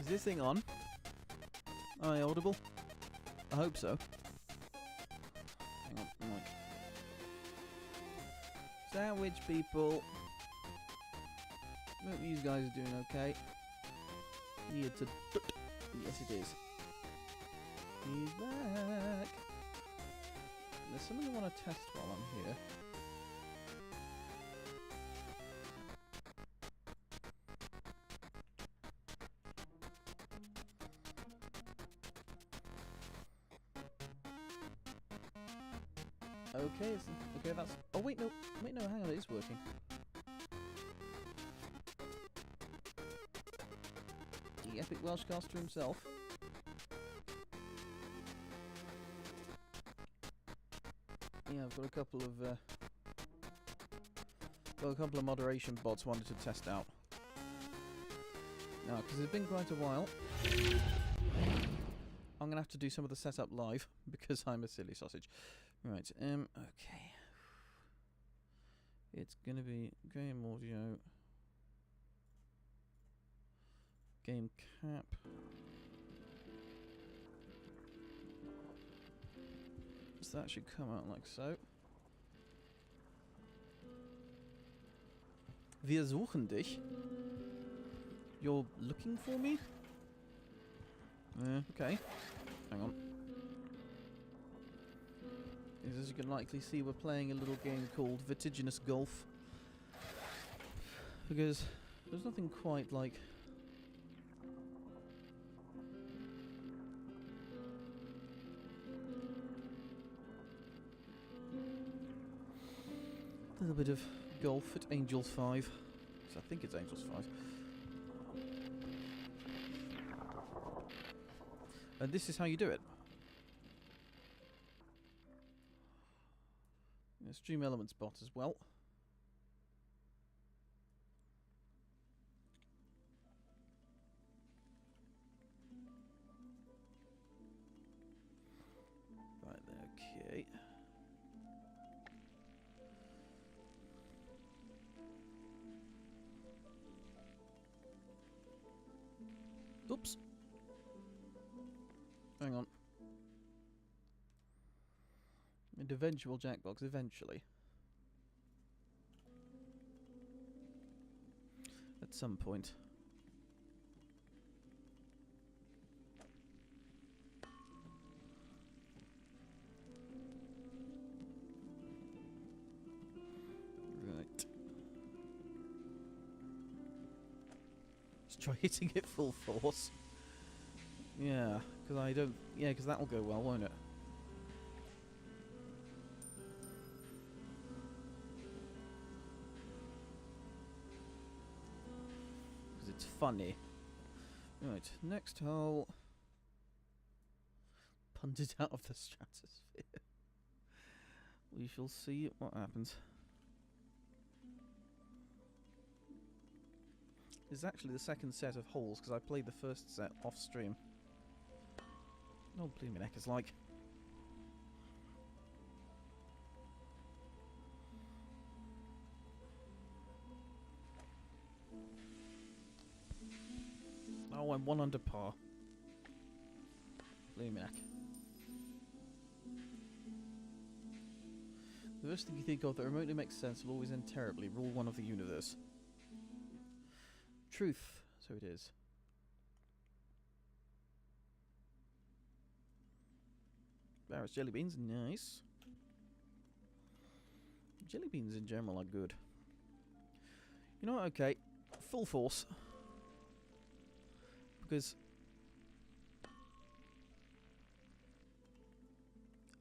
Is this thing on? Am I audible? I hope so. Hang on, mic. Sandwich people. Hope you guys are doing okay. Need to. Yes, it is. He's back. There's something I want to test while I'm here. Okay, okay, that's... Oh, wait, no, hang on, it is working. The epic Welshcaster himself. Yeah, I've got a couple of moderation bots I wanted to test out. Now, because it's been quite a while, I'm going to have to do some of the setup live, because I'm a silly sausage. Right, okay. It's going to be game audio, game cap. So that should come out like so. Wir suchen dich. You're looking for me? Okay. Hang on. As you can likely see, we're playing a little game called Vertiginous Golf. Because there's nothing quite like... a little bit of golf at Angels 5. So I think it's Angels 5. And this is how you do it. Stream Elements bot as well. Right, okay. Oops. Hang on. An eventual Jackbox, eventually. At some point. Right. Let's try hitting it full force. Yeah, because I don't... Yeah, because that'll go well, won't it? Because it's funny. Right, next hole. Punted out of the stratosphere. We shall see what happens. This is actually the second set of holes, because I played the first set off stream. Oh, blimey neck is like. Oh, I'm one under par. Blimey neck. The first thing you think of that remotely makes sense will always end terribly. Rule 1 of the universe. Truth, so it is. Barrett's jelly beans, nice. Jelly beans in general are good. You know what, okay. Full force. Because...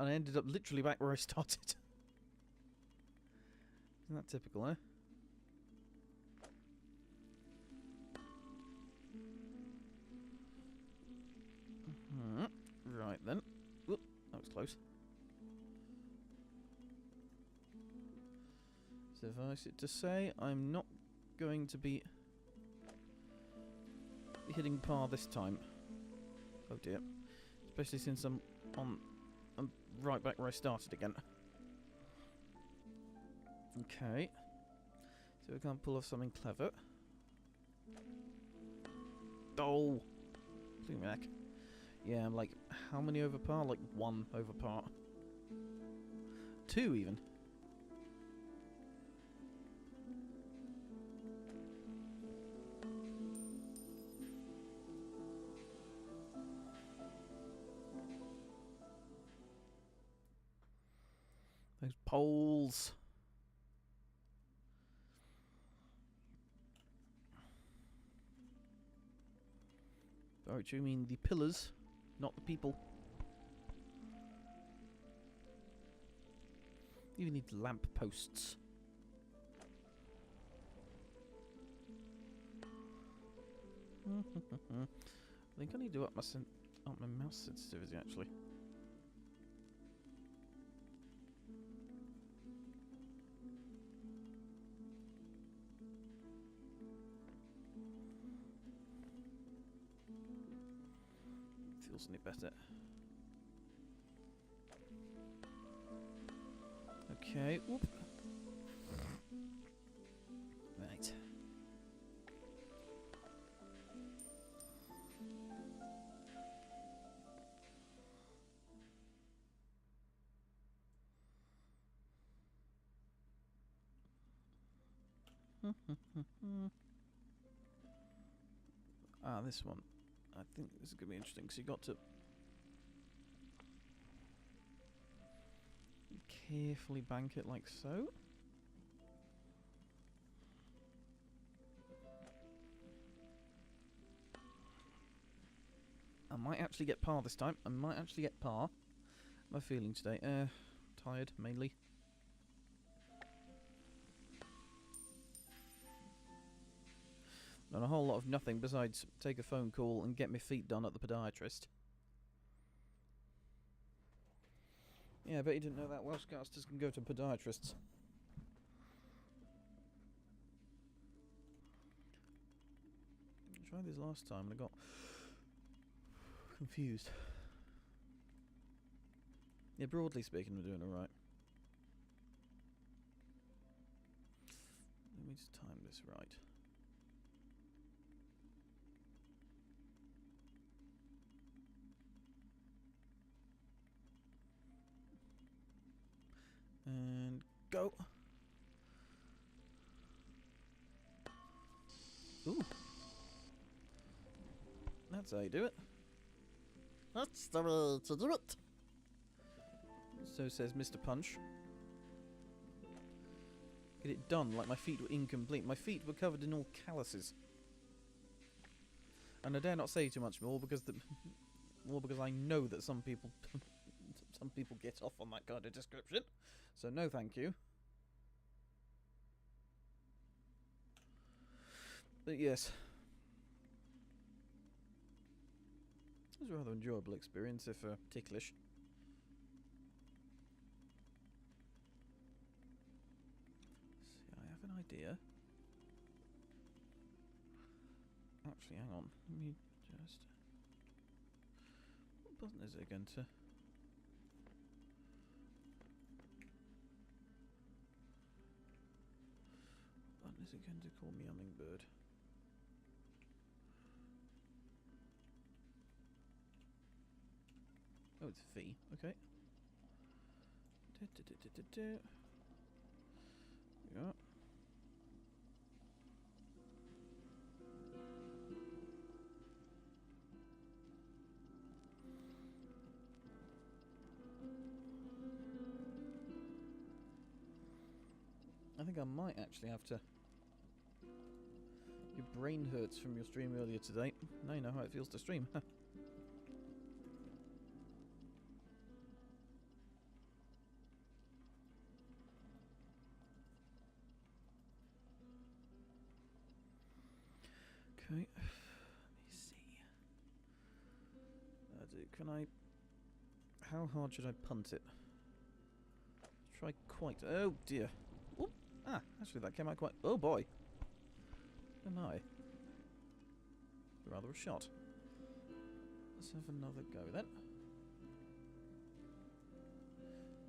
I ended up literally back where I started. Isn't that typical, eh? Right then. Whoop, that was close. Suffice it to say, I'm not going to be hitting par this time. Oh dear. Especially since I'm right back where I started again. Okay. So we can't pull off something clever. Oh! Plumac. Yeah, I'm like, how many over par? Like 1 over par. 2 even. Those poles. Oh, do you mean the pillars, not the people? You need lamp posts. I think I need to up my mouse sensitivity actually. Feels any better. Okay, whoop. Right. Ah, this one. I think this is going to be interesting because you got to carefully bank it like so. I might actually get par this time. I might actually get par. My feeling today? Tired, mainly. Done a whole lot of nothing besides take a phone call and get my feet done at the podiatrist. Yeah, I bet you didn't know that Welshcasters can go to podiatrists. I tried this last time and I got confused. Yeah, broadly speaking, we're doing alright. Let me just time this right. And go. Ooh. That's how you do it. That's the way to do it. So says Mr. Punch. Get it done like my feet were incomplete. My feet were covered in all calluses. And I dare not say too much more because I know that some people get off on that kind of description. So no thank you. But yes. It was a rather enjoyable experience, if ticklish. See, I have an idea. Actually, hang on. Let me just... What button is it going to... What button is it going to call me hummingbird? Oh, it's V. Okay. Yeah. I think I might actually have to... Your brain hurts from your stream earlier today. Now you know how it feels to stream. Okay, let me see. Can I... How hard should I punt it? Try quite... Oh dear. Oop. Ah, actually that came out quite... Oh boy. Oh my. Rather a shot. Let's have another go then.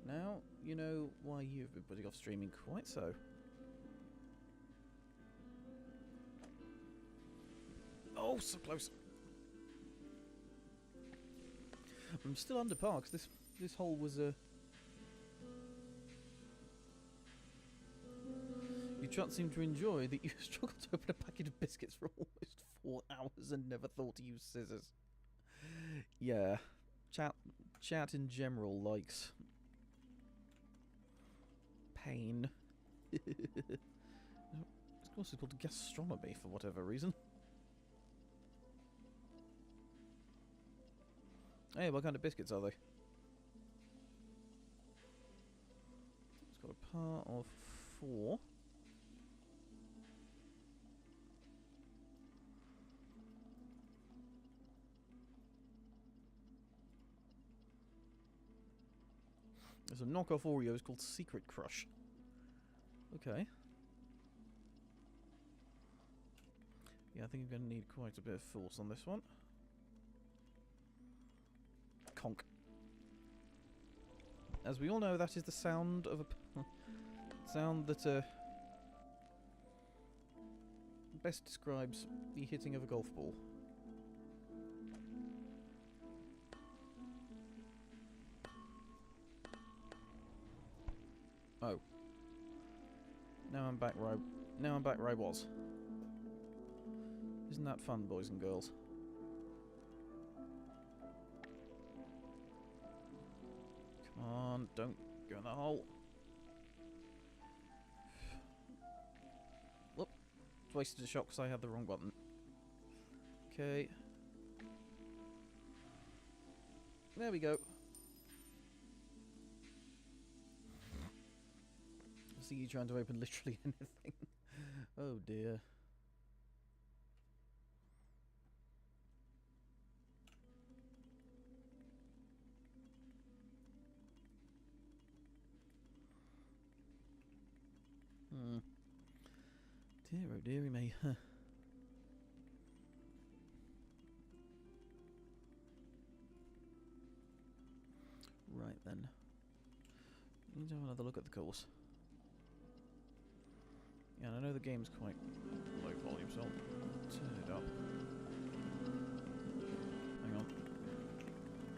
Now, you know why you've been putting off streaming quite so. Oh, so close. I'm still under par because this hole was a. You can't seem to enjoy that you struggled to open a packet of biscuits for almost 4 hours and never thought to use scissors. Yeah, chat in general likes pain. This course is called gastronomy for whatever reason. Hey, what kind of biscuits are they? It's got a par of 4. There's a knockoff Oreos called Secret Crush. Okay. Yeah, I think I'm going to need quite a bit of force on this one. Conk. As we all know, that is the sound of a sound that best describes the hitting of a golf ball. Oh. Now I'm back where I was. Isn't that fun, boys and girls? Come on, don't go in the hole. Whoop. Wasted a shot because I had the wrong button. Okay. There we go. I see you trying to open literally anything. Oh dear. Dear, oh dearie me. Right then. Need to have another look at the course. Yeah, and I know the game's quite low volume, so I'll turn it up. Hang on.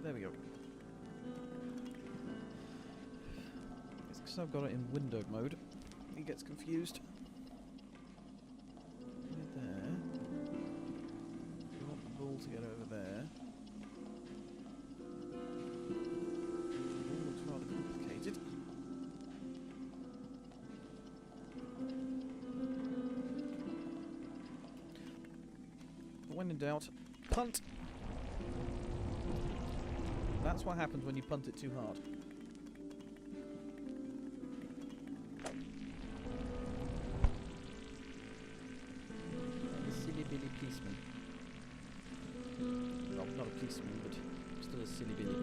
There we go. It's because I've got it in windowed mode. He gets confused. There. We want the ball to get over there. The ball looks rather complicated. But when in doubt, punt! That's what happens when you punt it too hard. Silly policeman. Well, not a policeman, but still a silly billy.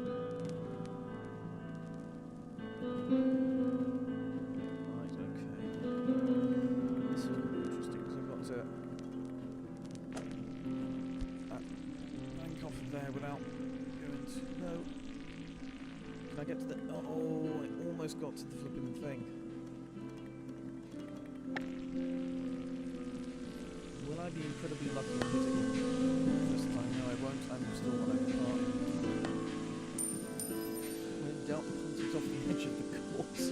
Right, okay. This is going to be interesting because I've got to bank off of there without going to... No. Can I get to the... Oh, I almost got to the flipping thing. Will I be incredibly lucky in hitting it this time? No, I won't. I'm still one over par. When doubt, punt it off the edge of the course.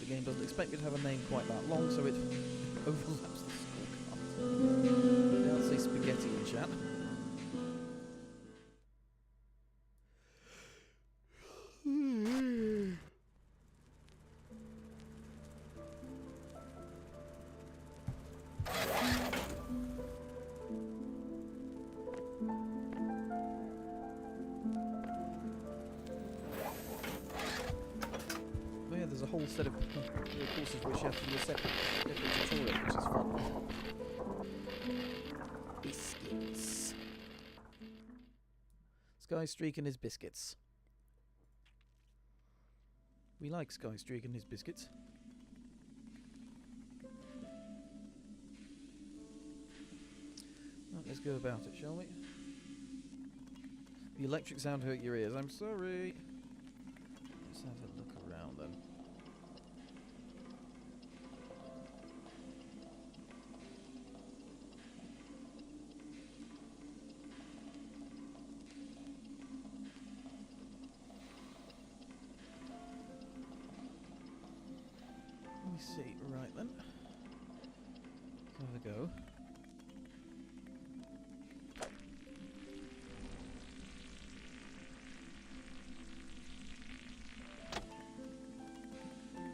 The game doesn't expect me to have a name quite that long, so it overlaps the scorecard. Now say spaghetti in chat. There's a whole set of courses which you have to do a separate tutorial, which is fun. Biscuits. Sky Streak and his biscuits. We like Sky Streak and his biscuits. Right, let's go about it, shall we? The electric sound hurt your ears. I'm sorry. Let's have a look around then. Right then. Have a go.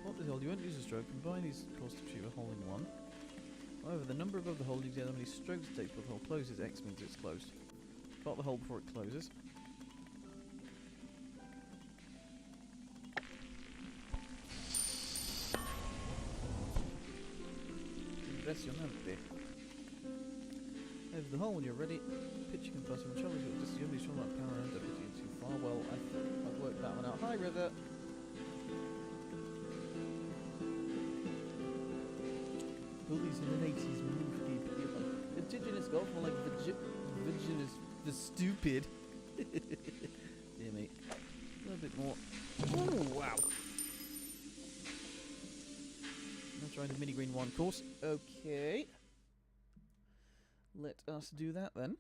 What the hell? You won't use a stroke. Combine these course to achieve a hole in one. However, the number above the hole leaves how many strokes it takes before the hole closes. X means it's closed. Spot the hole before it closes. Impressionante. Over the hole when you're ready. Pitching and button. Challenge your distance. You'll be strong like power ends up hitting too far. Well, I've worked that one out. Hi, River. All these in the 80s movie. Vertiginous Golf, more like Vertiginous the Stupid. Dear me. A little bit more. Oh, wow. I'm trying the mini green one course. Okay. Let us do that then.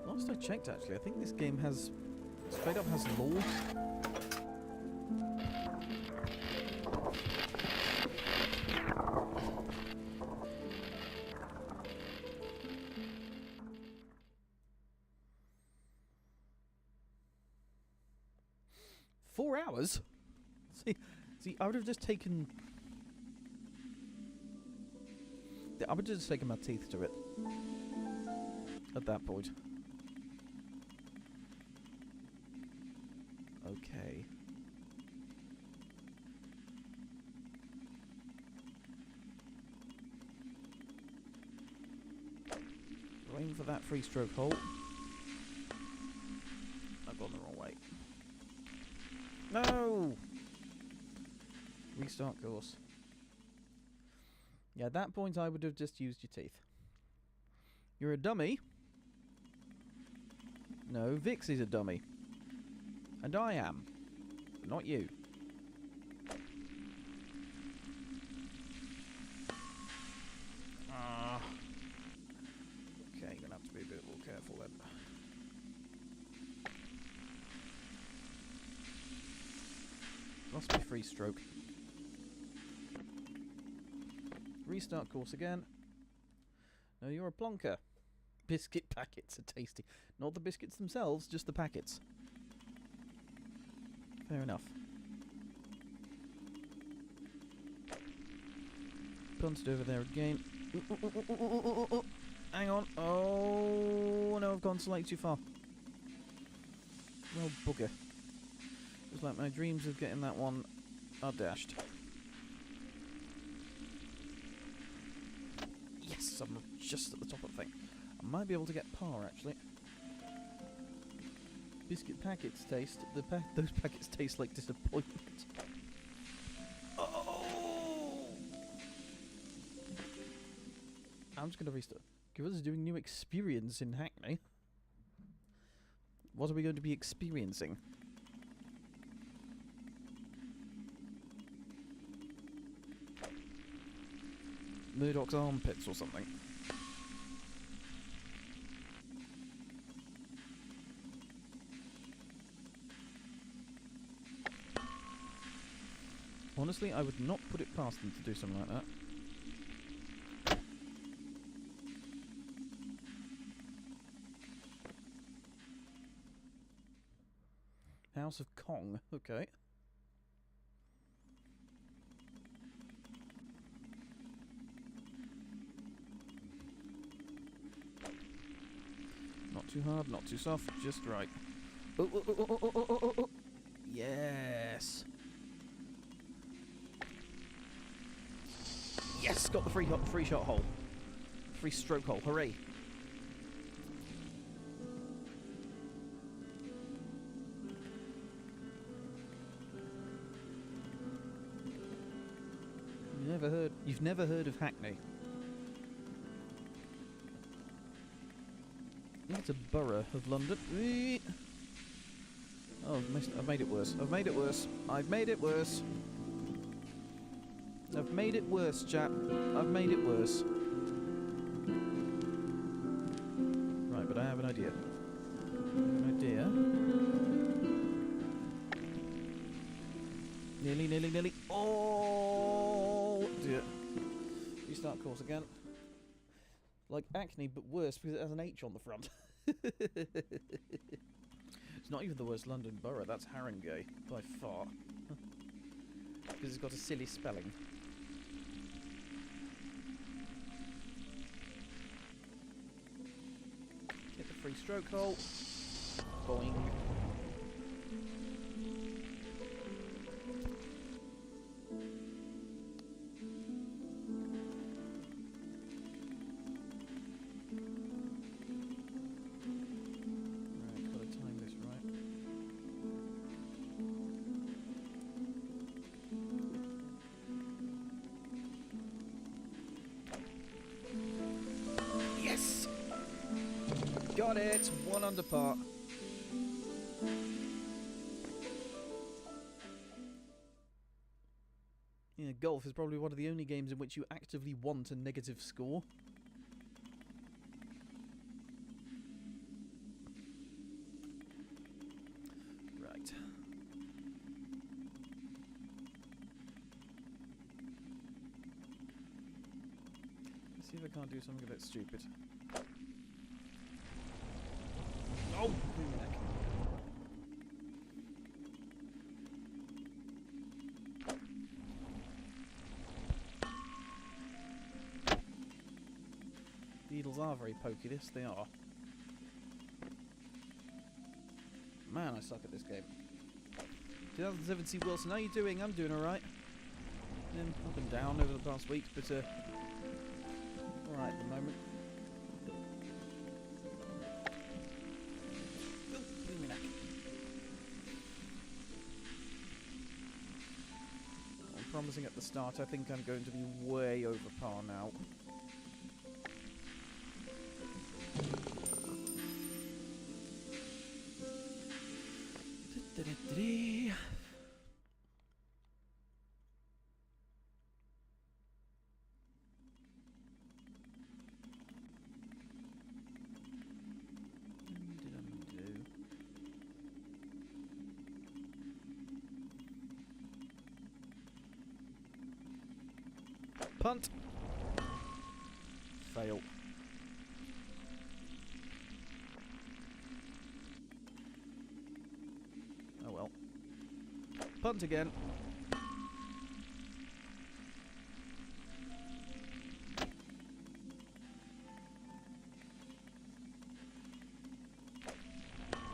Last I checked, actually, I think this game has straight up has laws. 4 hours? See, I would have just taken... I would have just taken my teeth to it. At that point. Okay. Aim for that free stroke hole. I've gone the wrong way. No! Restart course. Yeah, at that point I would have just used your teeth. You're a dummy. No, Vix is a dummy. And I am. But not you. Okay, gonna have to be a bit more careful then. Must be free stroke. Restart course again. No, you're a plonker. Biscuit packets are tasty. Not the biscuits themselves, just the packets. Fair enough. Punted over there again. Hang on. Oh, no, I've gone slightly too far. Well, bugger. Just like my dreams of getting that one are dashed. Yes, I'm just at the top of the thing. I might be able to get par, actually. Biscuit packets taste... those packets taste like disappointment. Oh! I'm just going to restart. Gorilla's doing new experience in Hackney. What are we going to be experiencing? Murdoch's armpits or something. Honestly, I would not put it past them to do something like that. House of Kong, okay. Not too hard, not too soft, just right. Oh, oh, oh, oh, oh, oh, oh, oh. Yes! Yes! Got the free shot hole. Free stroke hole, hooray! You've never heard of Hackney. It's a borough of London. Oh, I've made it worse. I've made it worse. I've made it worse. I've made it worse, chap. I've made it worse. Right, but I have an idea. I have an idea. dear. Restart course again. Like acne, but worse because it has an H on the front. It's not even the worst London borough, that's Haringey, by far. Because it's got a silly spelling. Hit the free stroke hole. Boing. Got it! 1 under par. Yeah, golf is probably one of the only games in which you actively want a negative score. Right. Let's see if I can't do something a bit stupid. Oh! Neck. The needles are very pokey, this they are. Man, I suck at this game. 2017 Wilson, how you doing? I'm doing alright. Up and down over the past weeks, but alright at the moment. I'm promising at the start, I think I'm going to be way over par now. Punt! Fail. Oh well. Punt again.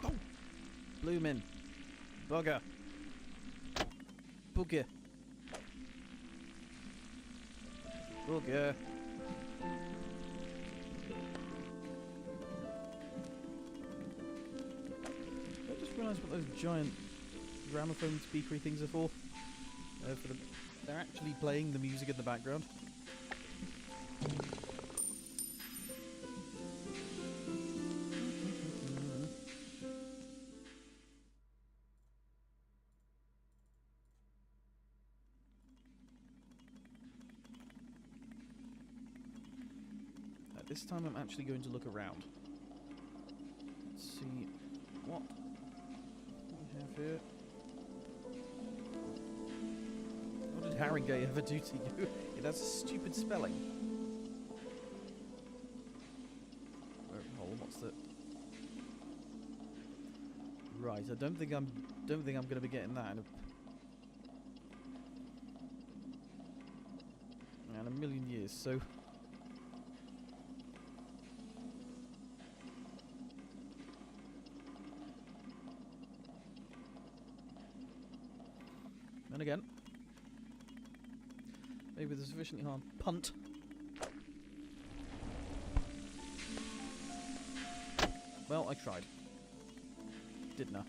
Oh! Bloomin'. Bugger. Booger. Booger. I just realised what those giant gramophone speakery things are for. They're actually playing the music in the background. This time I'm actually going to look around. Let's see what we have here. What did Haringey ever do to you? It has stupid spelling. Oh, what's that? Right, I don't think I'm going to be getting that in a million years. So. And again, maybe with a sufficiently hard punt. Well, I tried. Didn't I?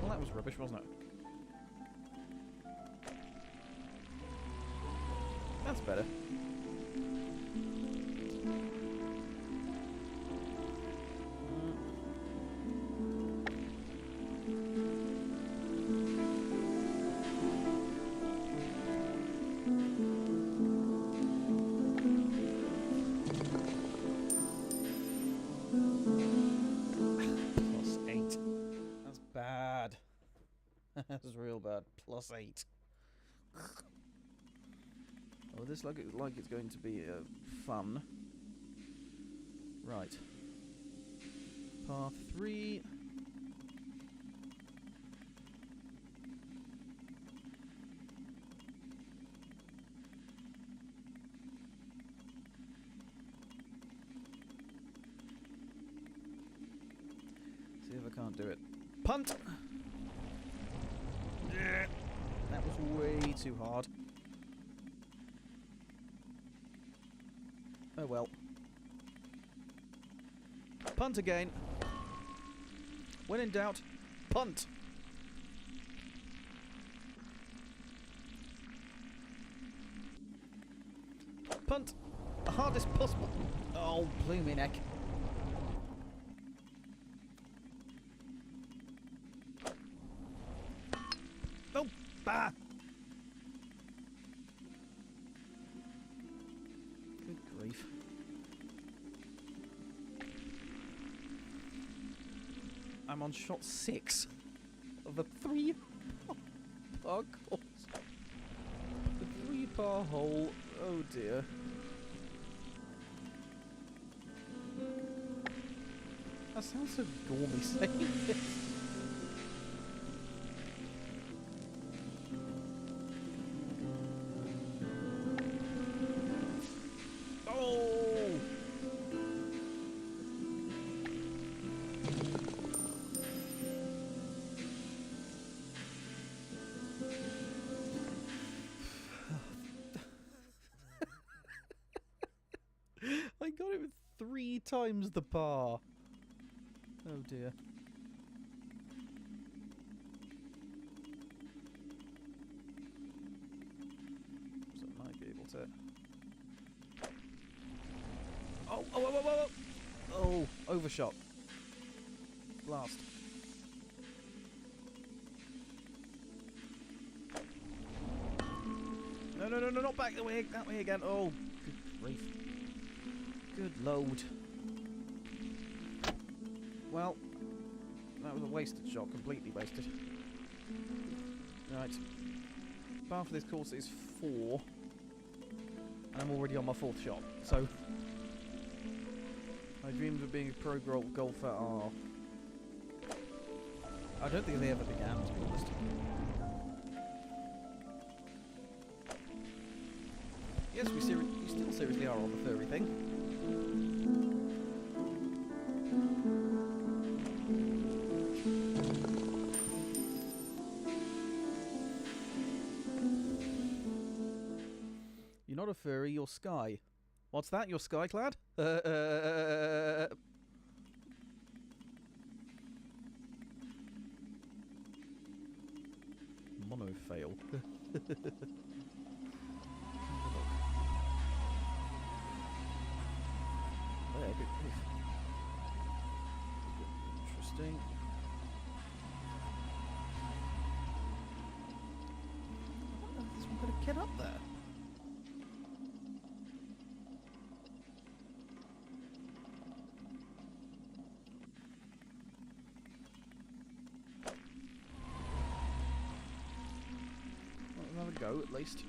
Well, that was rubbish, wasn't it? That's better. That's real bad. +8. Oh, this like it's going to be fun. Right. Path 3. See if I can't do it. Punt! That was way too hard. Oh well. Punt again. When in doubt, punt. Punt. The hardest possible. Oh, blooming heck. Oh, bah. Good grief. I'm on shot 6 of the 3-par course. The 3-par hole. Oh dear. That sounds so gormy saying this. I got it with 3 times the par. Oh dear. So I might be able to... Oh, overshot. Blast. No, not back that way again. Oh, good grief. Good load. Well, that was a wasted shot, completely wasted. Right. Bar for this course is 4. And I'm already on my 4th shot, so... My dreams of being a pro golfer are... I don't think they ever began, to be honest. Yes, we still seriously are on the furry thing. You're not a furry, you're sky. What's that? You're sky-clad? Mono-fail. There, good grief. Interesting. I wonder if this one could get up there. Well, have a go at least.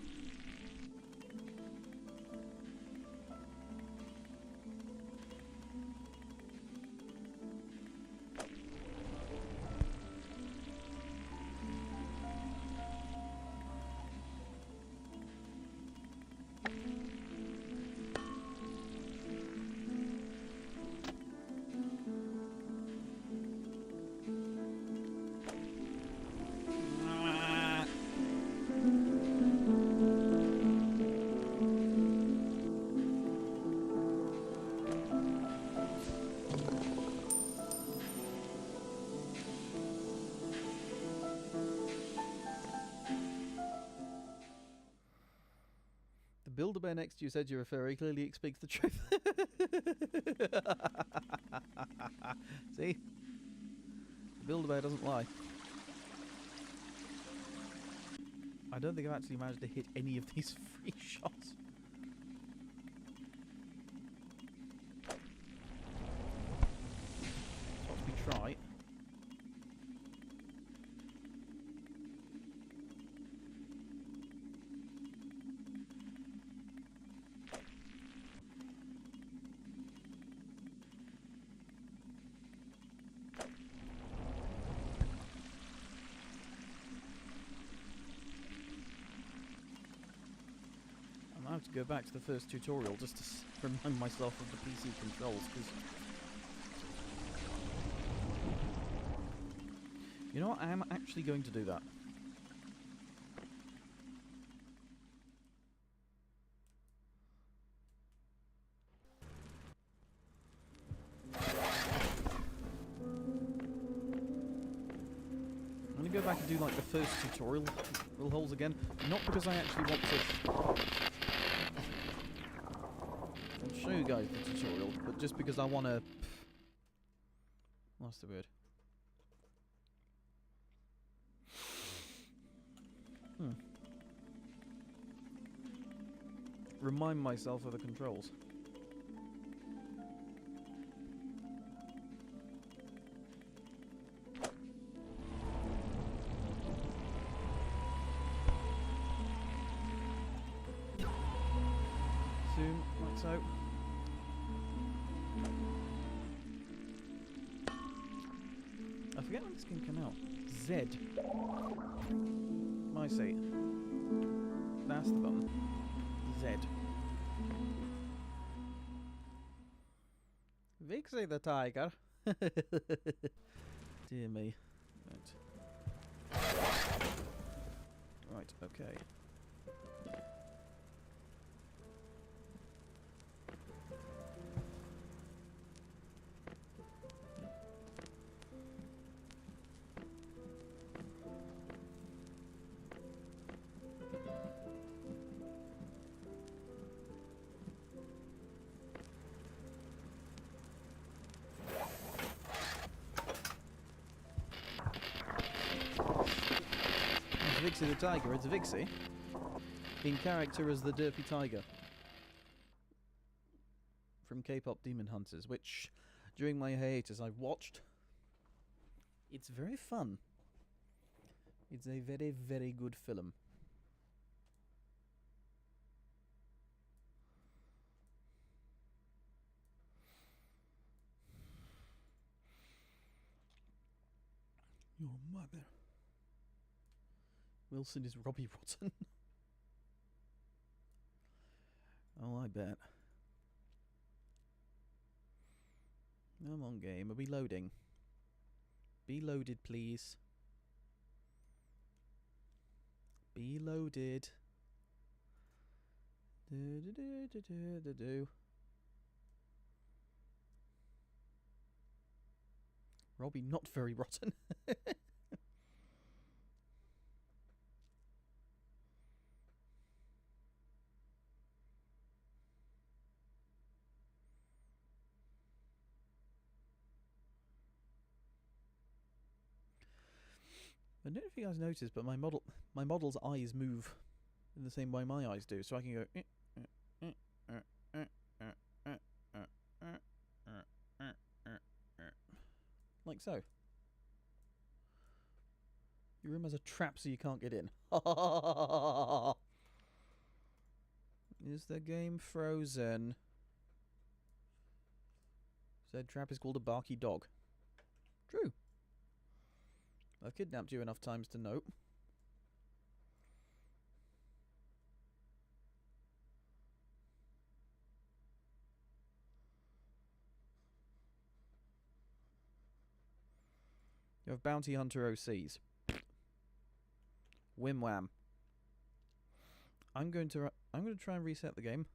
Build-A-Bear next to you said you're a furry, clearly it speaks the truth. See? Build-A-Bear doesn't lie. I don't think I've actually managed to hit any of these free shots. That's what we try. have to go back to the first tutorial just to remind myself of the PC controls, because... You know what, I am actually going to do that. I'm going to go back and do like the first tutorial, drill holes again, not because I actually want to... I'll show you guys the tutorial, but just because I want to... What's the word? Remind myself of the controls. Zoom, like so. I forget when this can come out. Z. My seat. That's the button. Z. Vixie the tiger. Dear me. Right. Right, okay. Vixie the tiger, it's Vixie, in character as the Derpy Tiger from K-pop Demon Hunters, which during my hiatus I've watched. It's very fun. It's a very, very good film. Your mother. Wilson is Robbie Rotten. Oh, I bet. Come on, game. Are we loading? Be loaded, please. Be loaded. Do do do do do do do. Robbie, not very rotten. I don't know if you guys noticed, but my model's eyes move in the same way my eyes do, so I can go like so. Your room has a trap so you can't get in. Is the game frozen? Said trap is called a barky dog. True. I've kidnapped you enough times to note. You have Bounty Hunter OCs. Wim wham. I'm going to try and reset the game.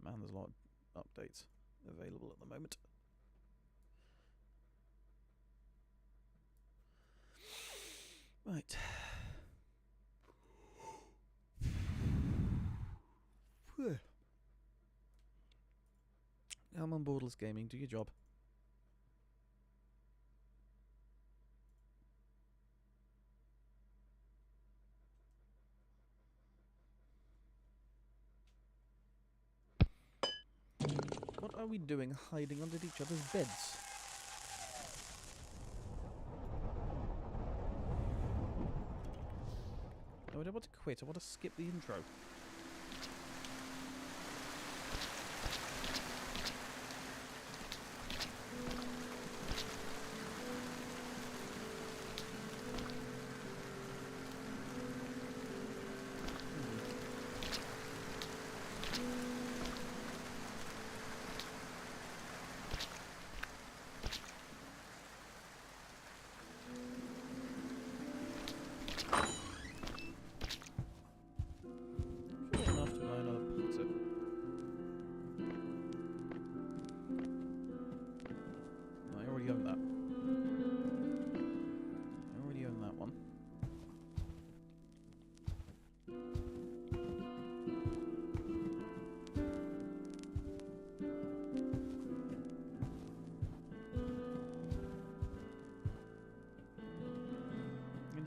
Man, there's a lot of updates available at the moment. Right. I'm on Borderless Gaming. Do your job. What are we doing hiding under each other's beds? No, I don't want to quit. I want to skip the intro.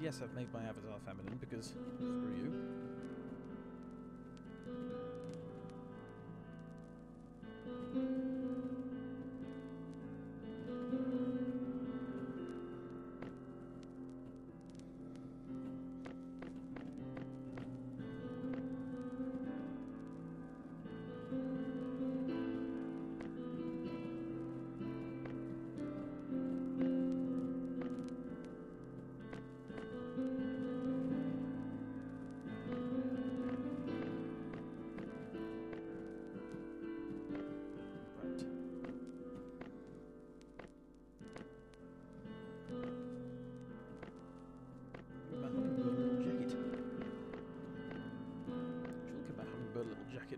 yes, I've made my avatar feminine because screw you.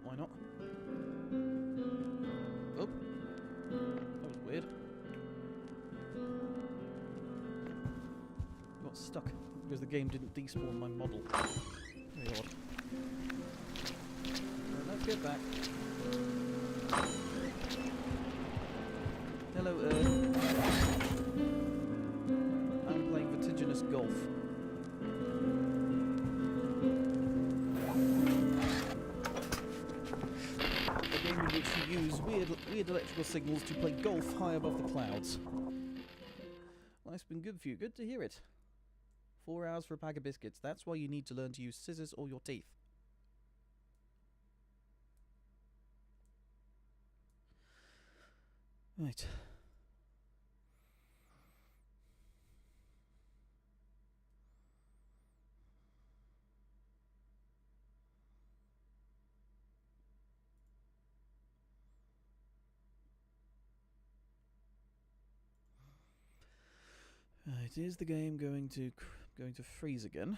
Why not? Oh, that was weird. Got stuck because the game didn't despawn my model. Very odd. Right, let's get back. Hello, Earth. I'm playing Vertiginous Golf. In which you use weird electrical signals to play golf high above the clouds. Well, it's been good for you. Good to hear it. 4 hours for a pack of biscuits. That's why you need to learn to use scissors or your teeth. Right. Right, is the game going to freeze again?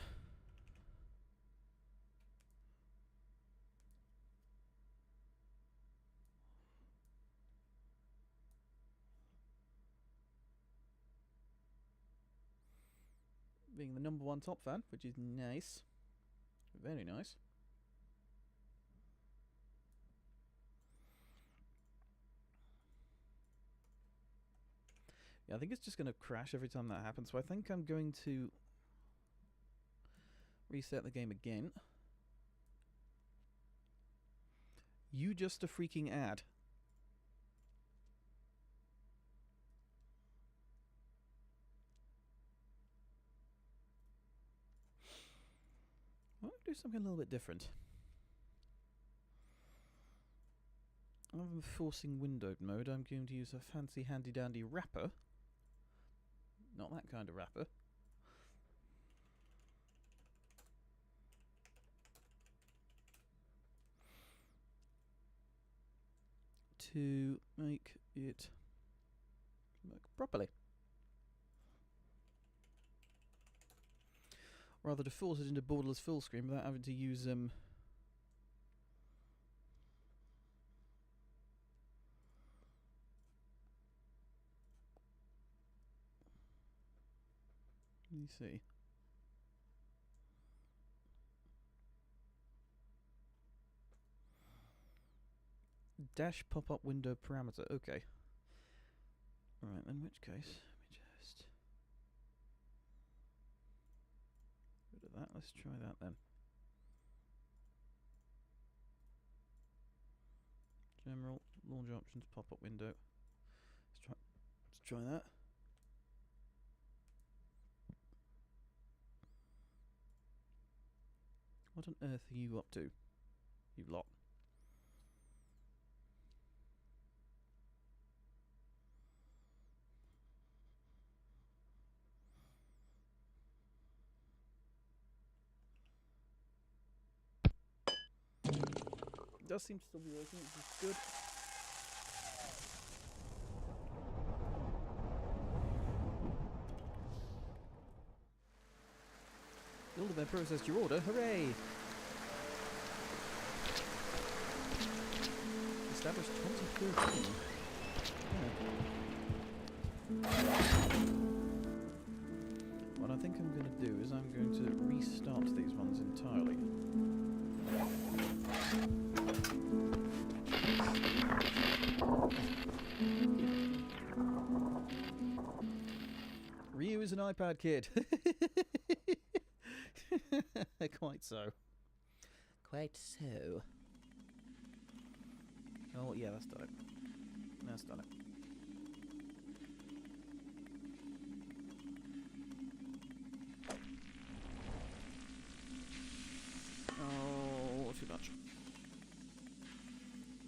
Being the #1 top fan, which is nice. Very nice. Yeah, I think it's just going to crash every time that happens, so I think I'm going to reset the game again. You just a freaking ad. I'll do something a little bit different. Rather than forcing windowed mode, I'm going to use a fancy handy dandy wrapper. Not that kind of wrapper. To make it work properly. Rather to force it into borderless full screen without having to use let me see. Dash pop-up window parameter. Okay. Alright, in which case, let me just rid of that. Let's try that then. General, launch options, pop-up window. Let's try that. What on earth are you up to, you lot? It does seem to still be working, which is good. Builder processed your order, hooray! Established 2013. What I think I'm going to do is I'm going to restart these ones entirely. Ryu is an iPad kid. Quite so. Quite so. Oh, yeah, that's done it. That's done it. Oh, too much.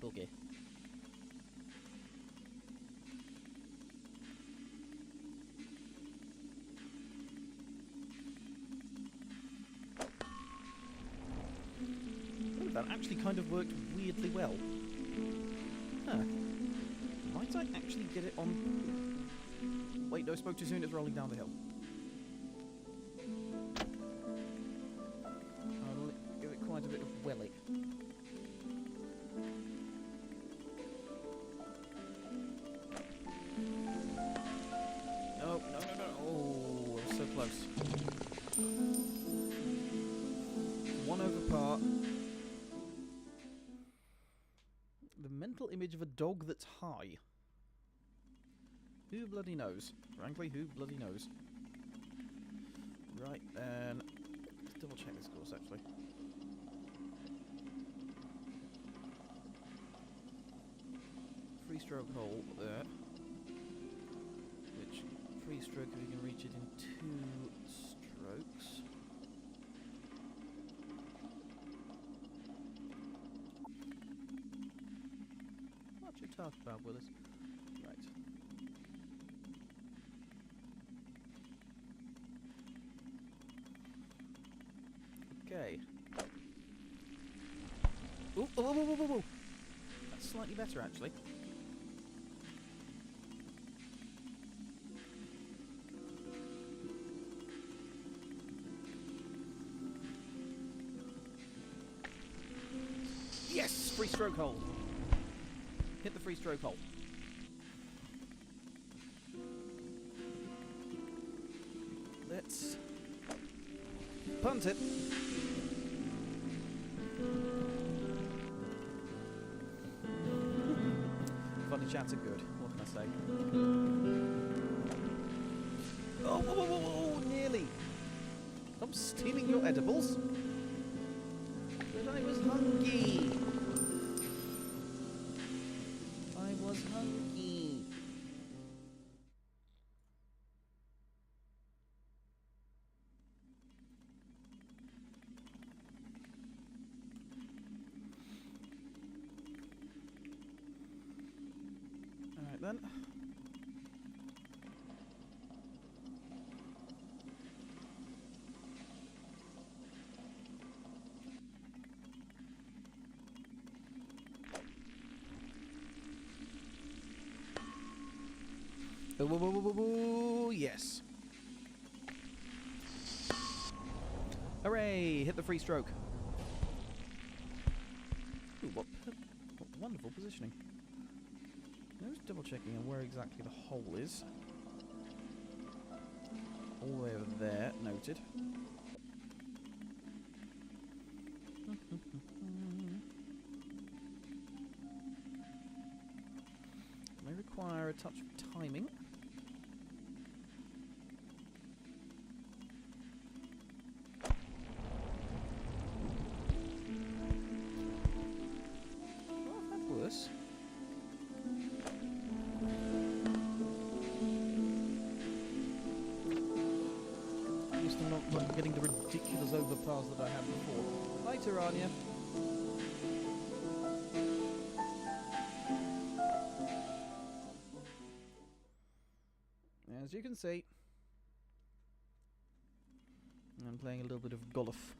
Boogie. Oh, that actually kind of worked weirdly well. Huh. Might I actually get it on... Wait, no, I spoke too soon, it's rolling down the hill. I'll give it quite a bit of welly. No, no, no, no. Oh, I was so close. One over par. The mental image of a dog that's high. Who bloody knows? Frankly, who bloody knows? Right, then... Let's double check this course, actually. Free stroke hole there. Which, free stroke if you can reach it in 2 strokes. What you talking about, Willis? Right. Okay. Ooh, oh, whoa, whoa, whoa, whoa. That's slightly better, actually. Yes! Free stroke hole. Hit the free stroke hole. Let's punt it. Funny chats are good. What can I say? Oh, whoa, whoa, whoa, whoa, nearly. I'm stealing your edibles. But I was hungry. I was hungry. Alright then. Whoa, whoa, whoa, whoa, whoa, yes. Hooray! Hit the free stroke. Ooh, what wonderful positioning. I was double checking on where exactly the hole is. All the way over there, noted. May require a touch of timing. Oh, I've had worse. At least I'm not getting the ridiculous overpass that I had before. Bye, Tyrannia. As you can see, I'm playing a little bit of golf.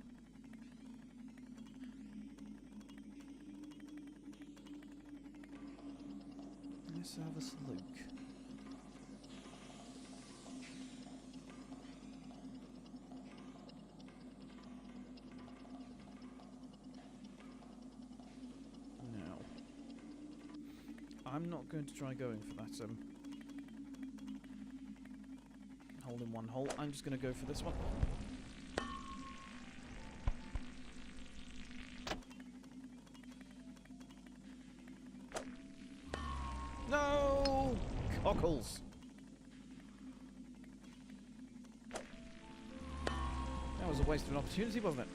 Let's have a look. Now, I'm not going to try going for that hole in one hole. I'm just going to go for this one. No! Cockles! was a waste of an opportunity, wasn't it?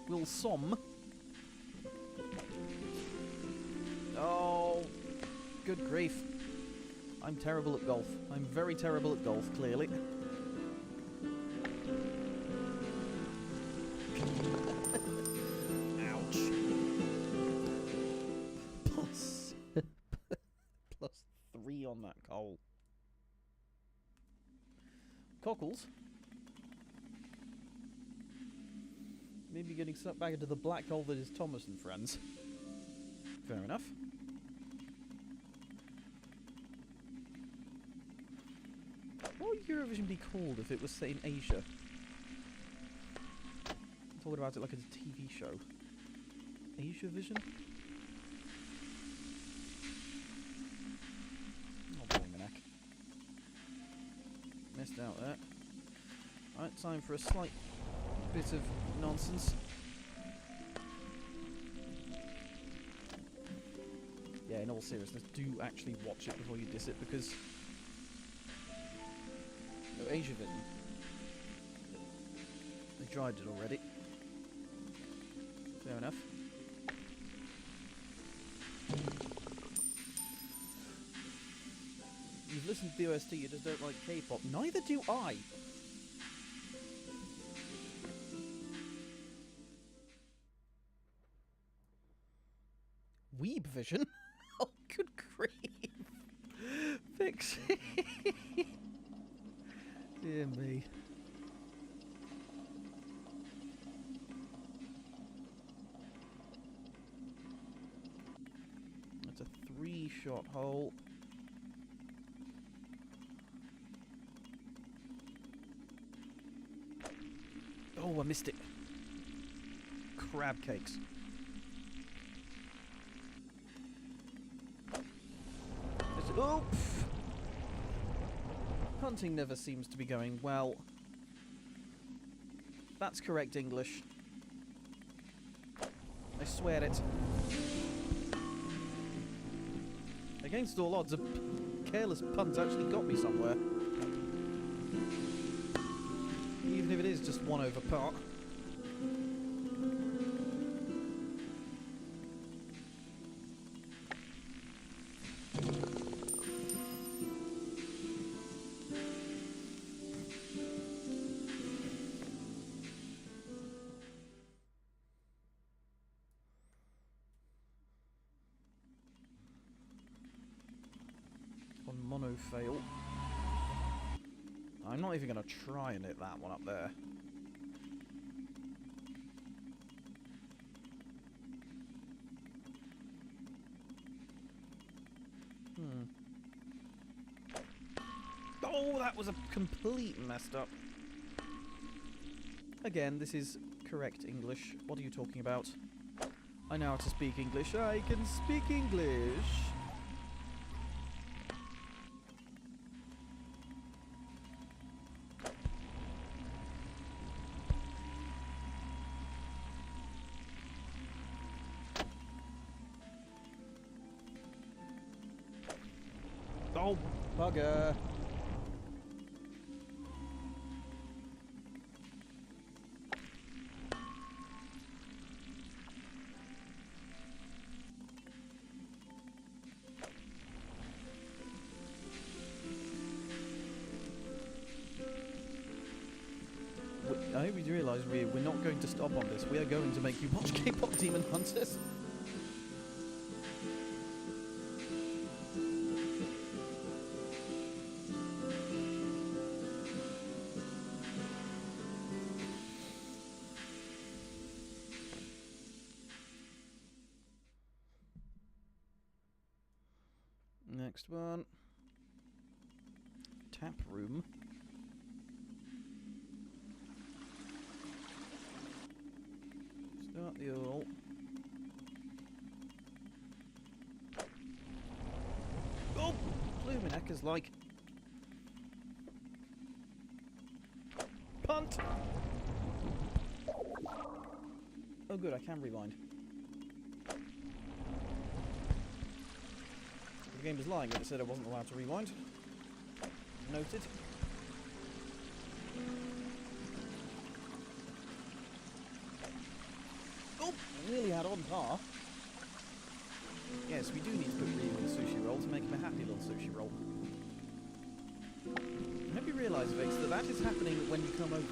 Will some. Oh, good grief. I'm terrible at golf. I'm very terrible at golf, clearly. Ouch. Plus 3 on that coal. Cockles. Maybe getting sucked back into the black hole that is Thomas and Friends. Fair enough. What would Eurovision be called if it was set in Asia? I thought about it like a TV show. Asia Vision? Oh, blimey. Missed out there. Right, time for a slight bit of nonsense. Yeah, in all seriousness, do actually watch it before you diss it, because... No, Asia Vision. They tried it already. Fair enough. You've listened to the OST, you just don't like K-pop. Neither do I! Weeb Vision? Oh, good grief! Fix it! Dear me. That's a 3-shot hole. Oh, I missed it. Crab cakes. Oops! Hunting never seems to be going well. That's correct English. I swear it. Against all odds, a careless punt actually got me somewhere. Even if it is just 1 over par. Mono fail. I'm not even going to try and hit that one up there. Oh, that was a complete messed up. Again, this is correct English. What are you talking about? I know how to speak English. I can speak English. Oh, bugger. I hope you realise we're not going to stop on this. We are going to make you watch K-pop Demon Hunters. Next one. Tap room. Start the all. Oh! Blooming heck is like. Oh good, I can rewind. The game was lying when it said I wasn't allowed to rewind. Noted. Oh! I nearly had on par. Yes, we do need to put Ryu in a sushi roll to make him a happy little sushi roll. I hope you realise, Vix, that that is happening when you come over.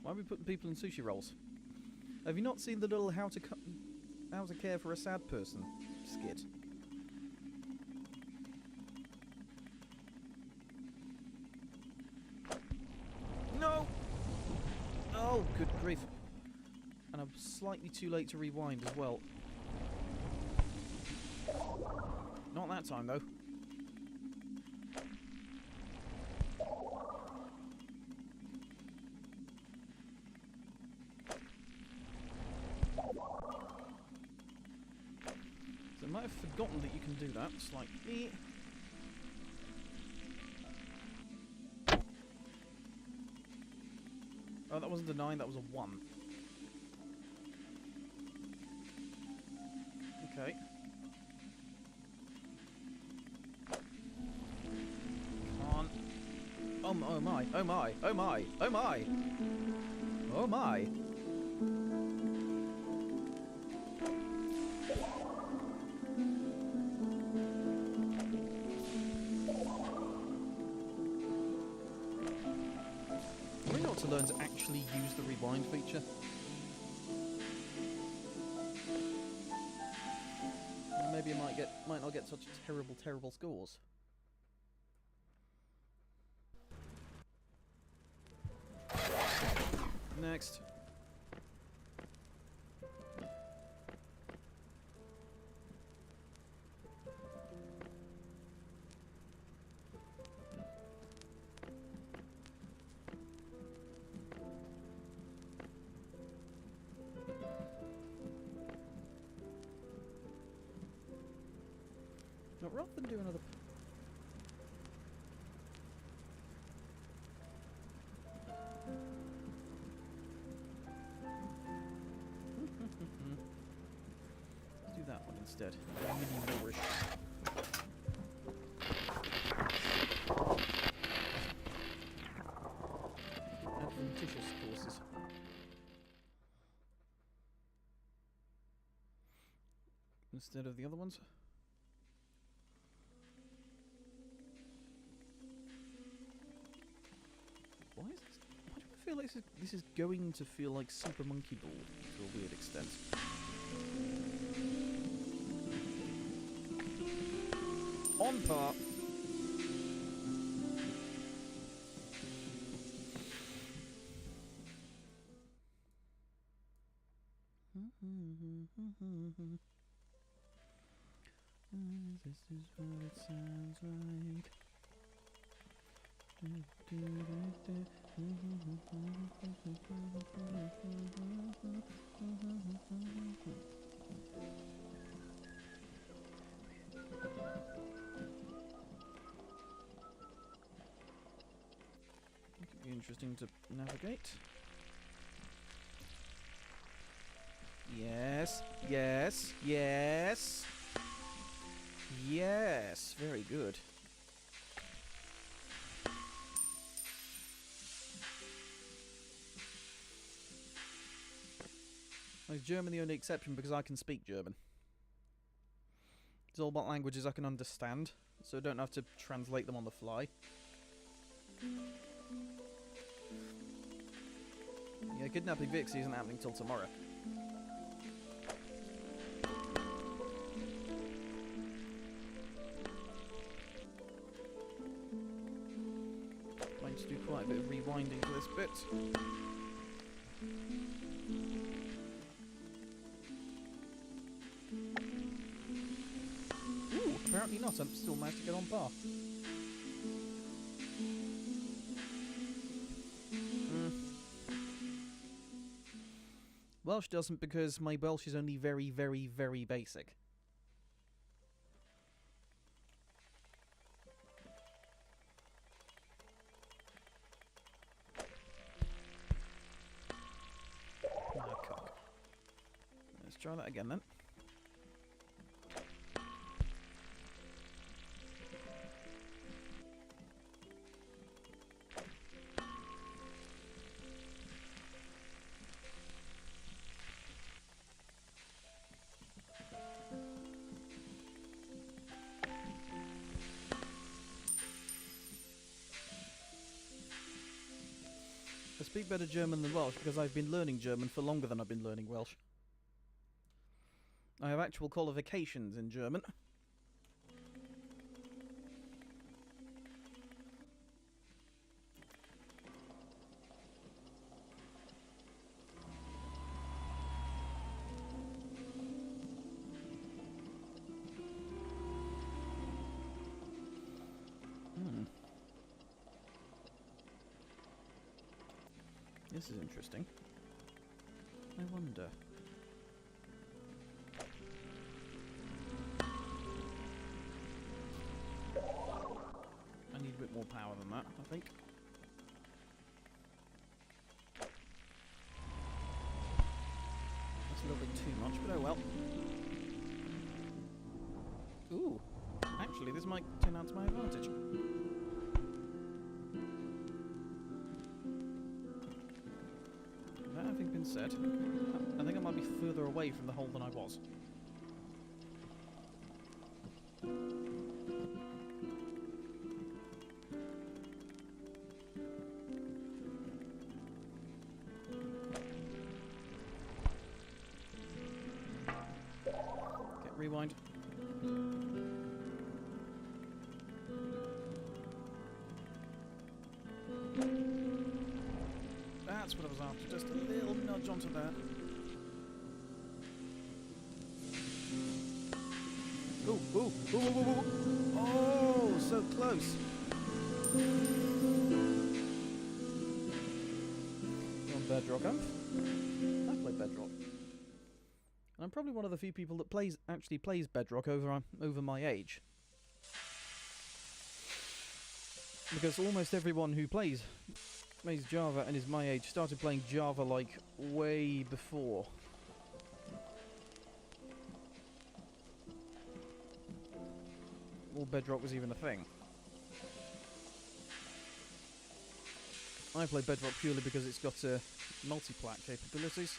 Why are we putting people in sushi rolls? Have you not seen the little how to care for a sad person skit? No! Oh, good grief. And I'm slightly too late to rewind as well. Not that time, though. So I might have forgotten that you can do that slightly. Oh, that wasn't a 9, that was a 1. Okay. Come on. Oh my, oh my, oh my, oh my! Oh my! We ought to learn to actually use the rewind feature. Maybe I might not get such terrible scores. Next. But rather than do another... Let's do that one instead. Mini nourish. Adventitious courses. Instead of the other ones. Why is this? Why do I feel like this is going to feel like Super Monkey Ball to a weird extent? On par. This is what it sounds like. It could be interesting to navigate. Yes, yes, yes. Yes, very good. Is German the only exception because I can speak German? It's all about languages I can understand, so I don't have to translate them on the fly. Yeah, kidnapping Vixie isn't happening till tomorrow. Going to do quite a bit of rewinding for this bit. Ooh, apparently not. I'm still managed to get on par. Welsh doesn't, because my Welsh is only very, very, very basic. Ah, cock. Let's try that again then. I speak better German than Welsh because I've been learning German for longer than I've been learning Welsh. I have actual qualifications in German. This is interesting. I wonder. I need a bit more power than that, I think. That's a little bit too much, but oh well. Ooh. Actually, this might turn out to my advantage. That having been said, I think I might be further away from the hole than I was. Okay, rewind. That's what I was after, just a little nudge onto that. Ooh, ooh, ooh, ooh, ooh, ooh. Oh, so close. You on Bedrock, Umph? I play Bedrock. And I'm probably one of the few people that actually plays Bedrock over my age. Because almost everyone who plays Java and is my age started playing Java like way before. Or Bedrock was even a thing. I play Bedrock purely because it's got multi-plat capabilities.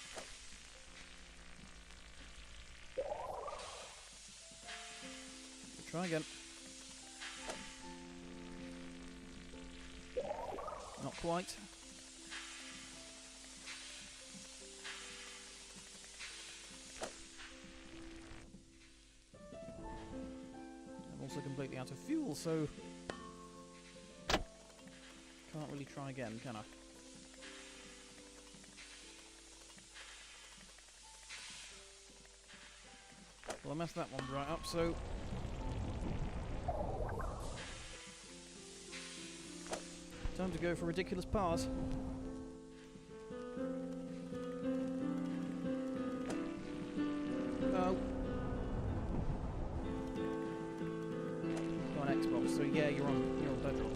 Try again. Not quite. I'm also completely out of fuel, so can't really try again, can I? Well, I messed that one right up, so time to go for ridiculous pars. Oh. You're on Xbox, so yeah, you're on Bedrock.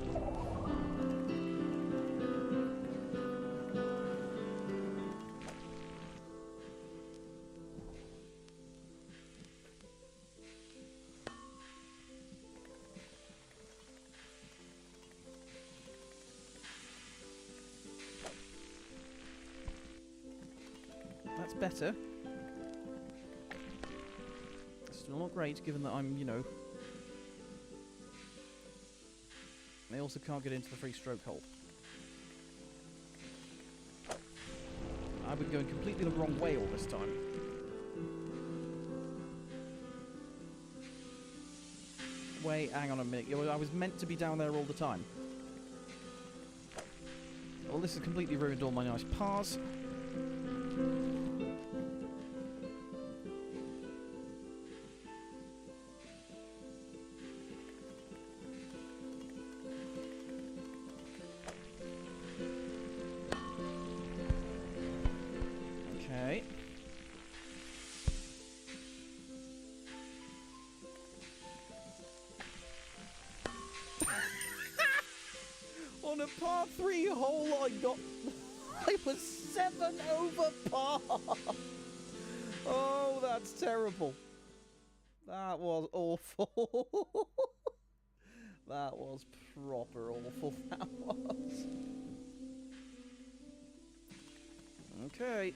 That's better. Still not great, given that I'm, They also can't get into the free stroke hole. I've been going completely the wrong way all this time. Wait, hang on a minute. I was meant to be down there all the time. Well, this has completely ruined all my nice pars. Okay. on a par 3 hole, I was 7 over par. Oh, that's terrible. That was awful. That was proper awful, that was. Okay.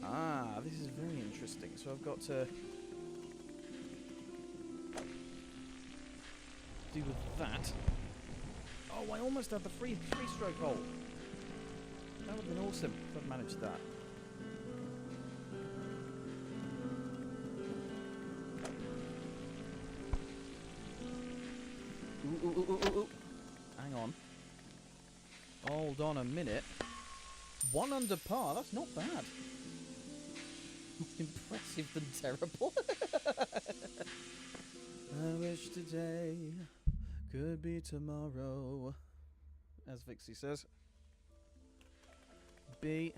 Ah, this is very interesting. So I've got to do with that. Oh, I almost had the three-stroke hole. That would have been awesome if I'd managed that. Ooh. Hang on. Hold on a minute. 1 under par, that's not bad. More impressive than terrible. I wish today could be tomorrow, as Vixie says. B.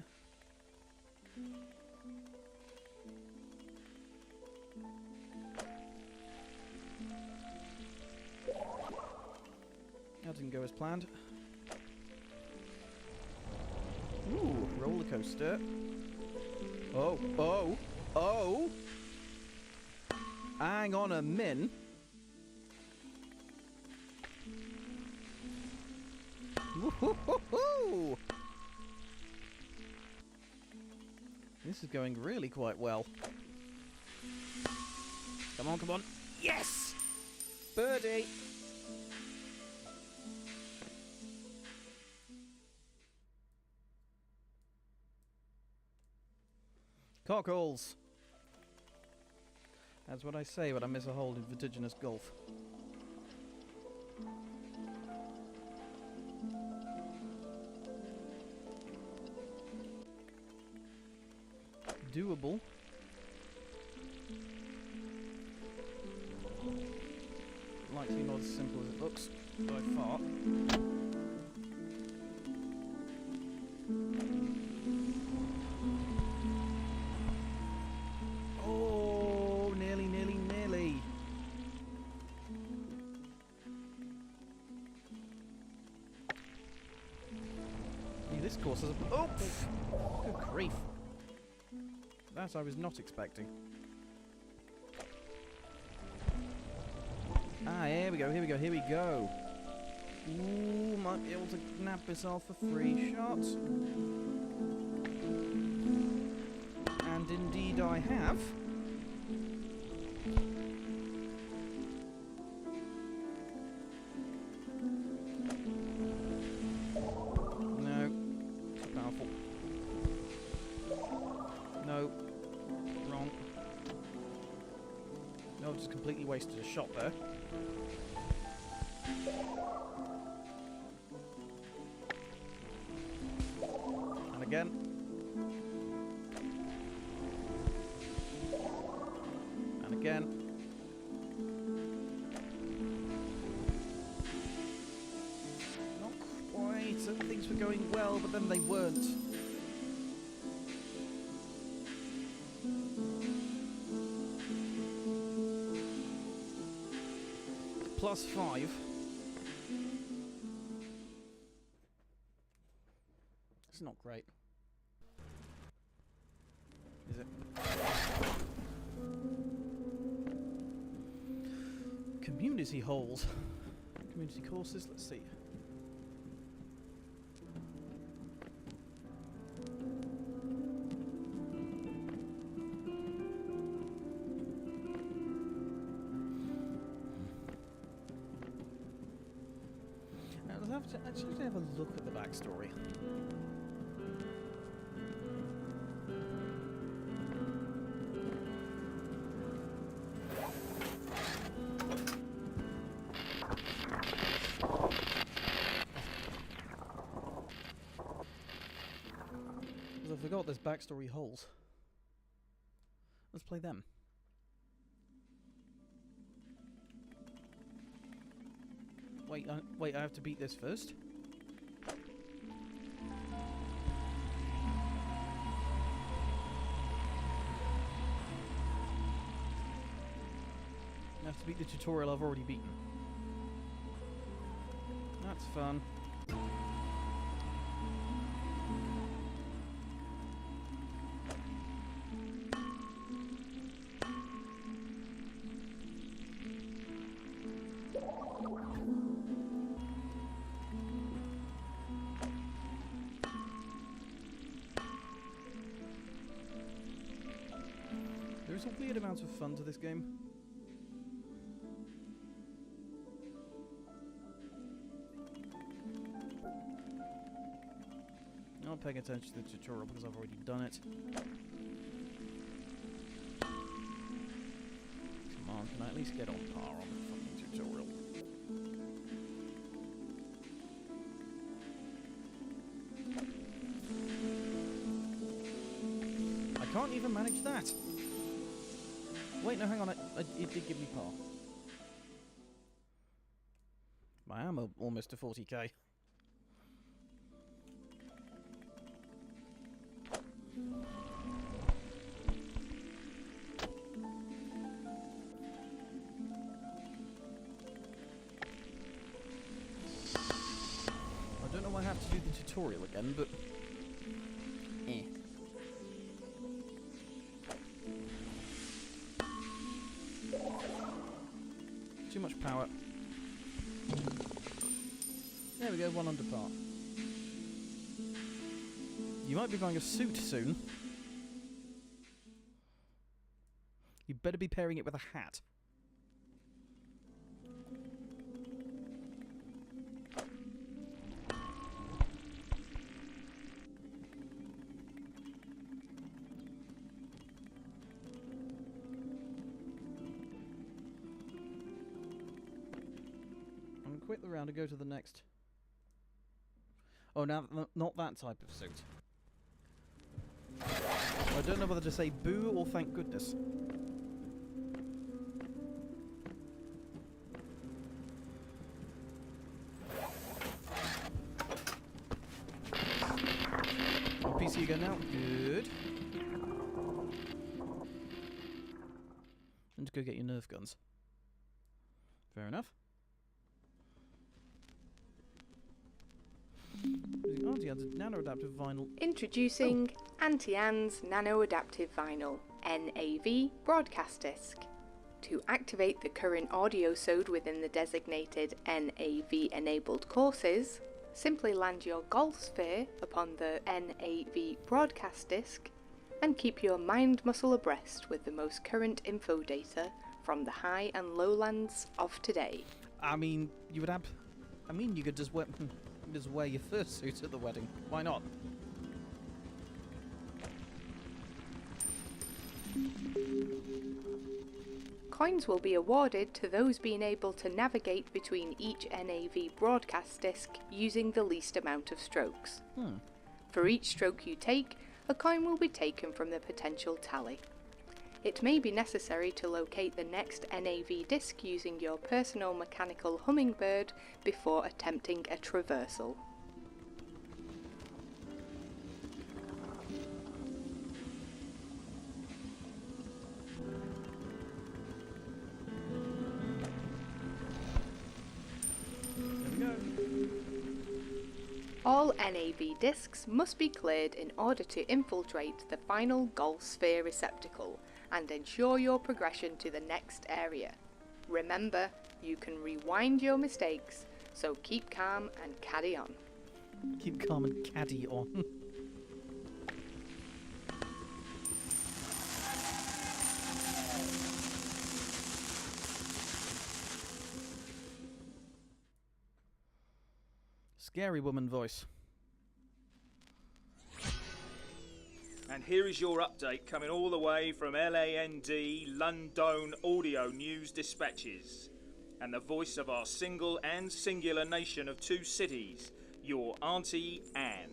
That didn't go as planned. Ooh, roller coaster. Oh! Hang on a min. Woohoo! This is going really quite well. Come on. Yes! Birdie! Cockles! That's what I say when I miss a hole in Vertiginous Golf. Doable. Likely not as simple as it looks, by far. Oh, nearly. Yeah, this course has a... Oh! Good grief. That I was not expecting. Ah, here we go. Ooh, might be able to nab myself a free shot. And indeed I have. No. Too powerful. No. Wrong. No, I've just completely wasted a shot there. And again. And again. Not quite. Things were going well, but then they weren't. +5. It's not great. Is it? Community holes. Community courses, let's see. I'll actually have a look at the backstory. Because I forgot there's backstory holes. Let's play them. Wait, I have to beat this first. have to beat the tutorial I've already beaten. That's fun. There's a weird amount of fun to this game. I'm not paying attention to the tutorial because I've already done it. Come on, can I at least get on par on the fucking tutorial? I can't even manage that! Wait, no, hang on, it did give me par. I am almost to 40k. I don't know why I have to do the tutorial again, but... Too much power. There we go, 1 under par. You might be buying a suit soon. You better be pairing it with a hat. Quit the round and go to the next. Oh, now not that type of suit. I don't know whether to say boo or thank goodness. On PC again now. Good. And to go get your Nerf guns. Fair enough. Anti-Ann's nano-adaptive vinyl. Introducing Anti-Ann's nano-adaptive vinyl, NAV broadcast disc. To activate the current audio sode within the designated NAV-enabled courses, simply land your golf sphere upon the NAV broadcast disc and keep your mind muscle abreast with the most current info data from the high and lowlands of today. I mean, you would have... I mean, you could just wear your fursuit at the wedding. Why not? Coins will be awarded to those being able to navigate between each NAV broadcast disc using the least amount of strokes. For each stroke you take, a coin will be taken from the potential tally. It may be necessary to locate the next NAV disc using your personal mechanical hummingbird before attempting a traversal. All NAV discs must be cleared in order to infiltrate the final golf sphere receptacle and ensure your progression to the next area. Remember, you can rewind your mistakes, so keep calm and caddy on. Keep calm and caddy on. Scary woman voice. And here is your update coming all the way from LAND London Audio News Dispatches. And the voice of our single and singular nation of 2 cities, your Auntie Anne.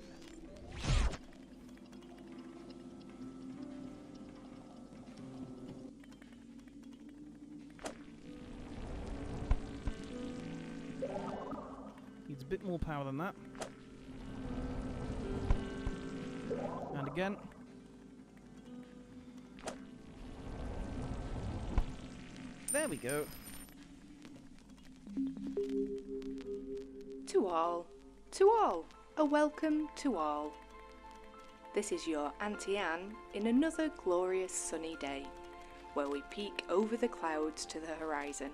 Needs a bit more power than that. And again. There we go. To all, a welcome to all. This is your Auntie Anne in another glorious sunny day, where we peek over the clouds to the horizon,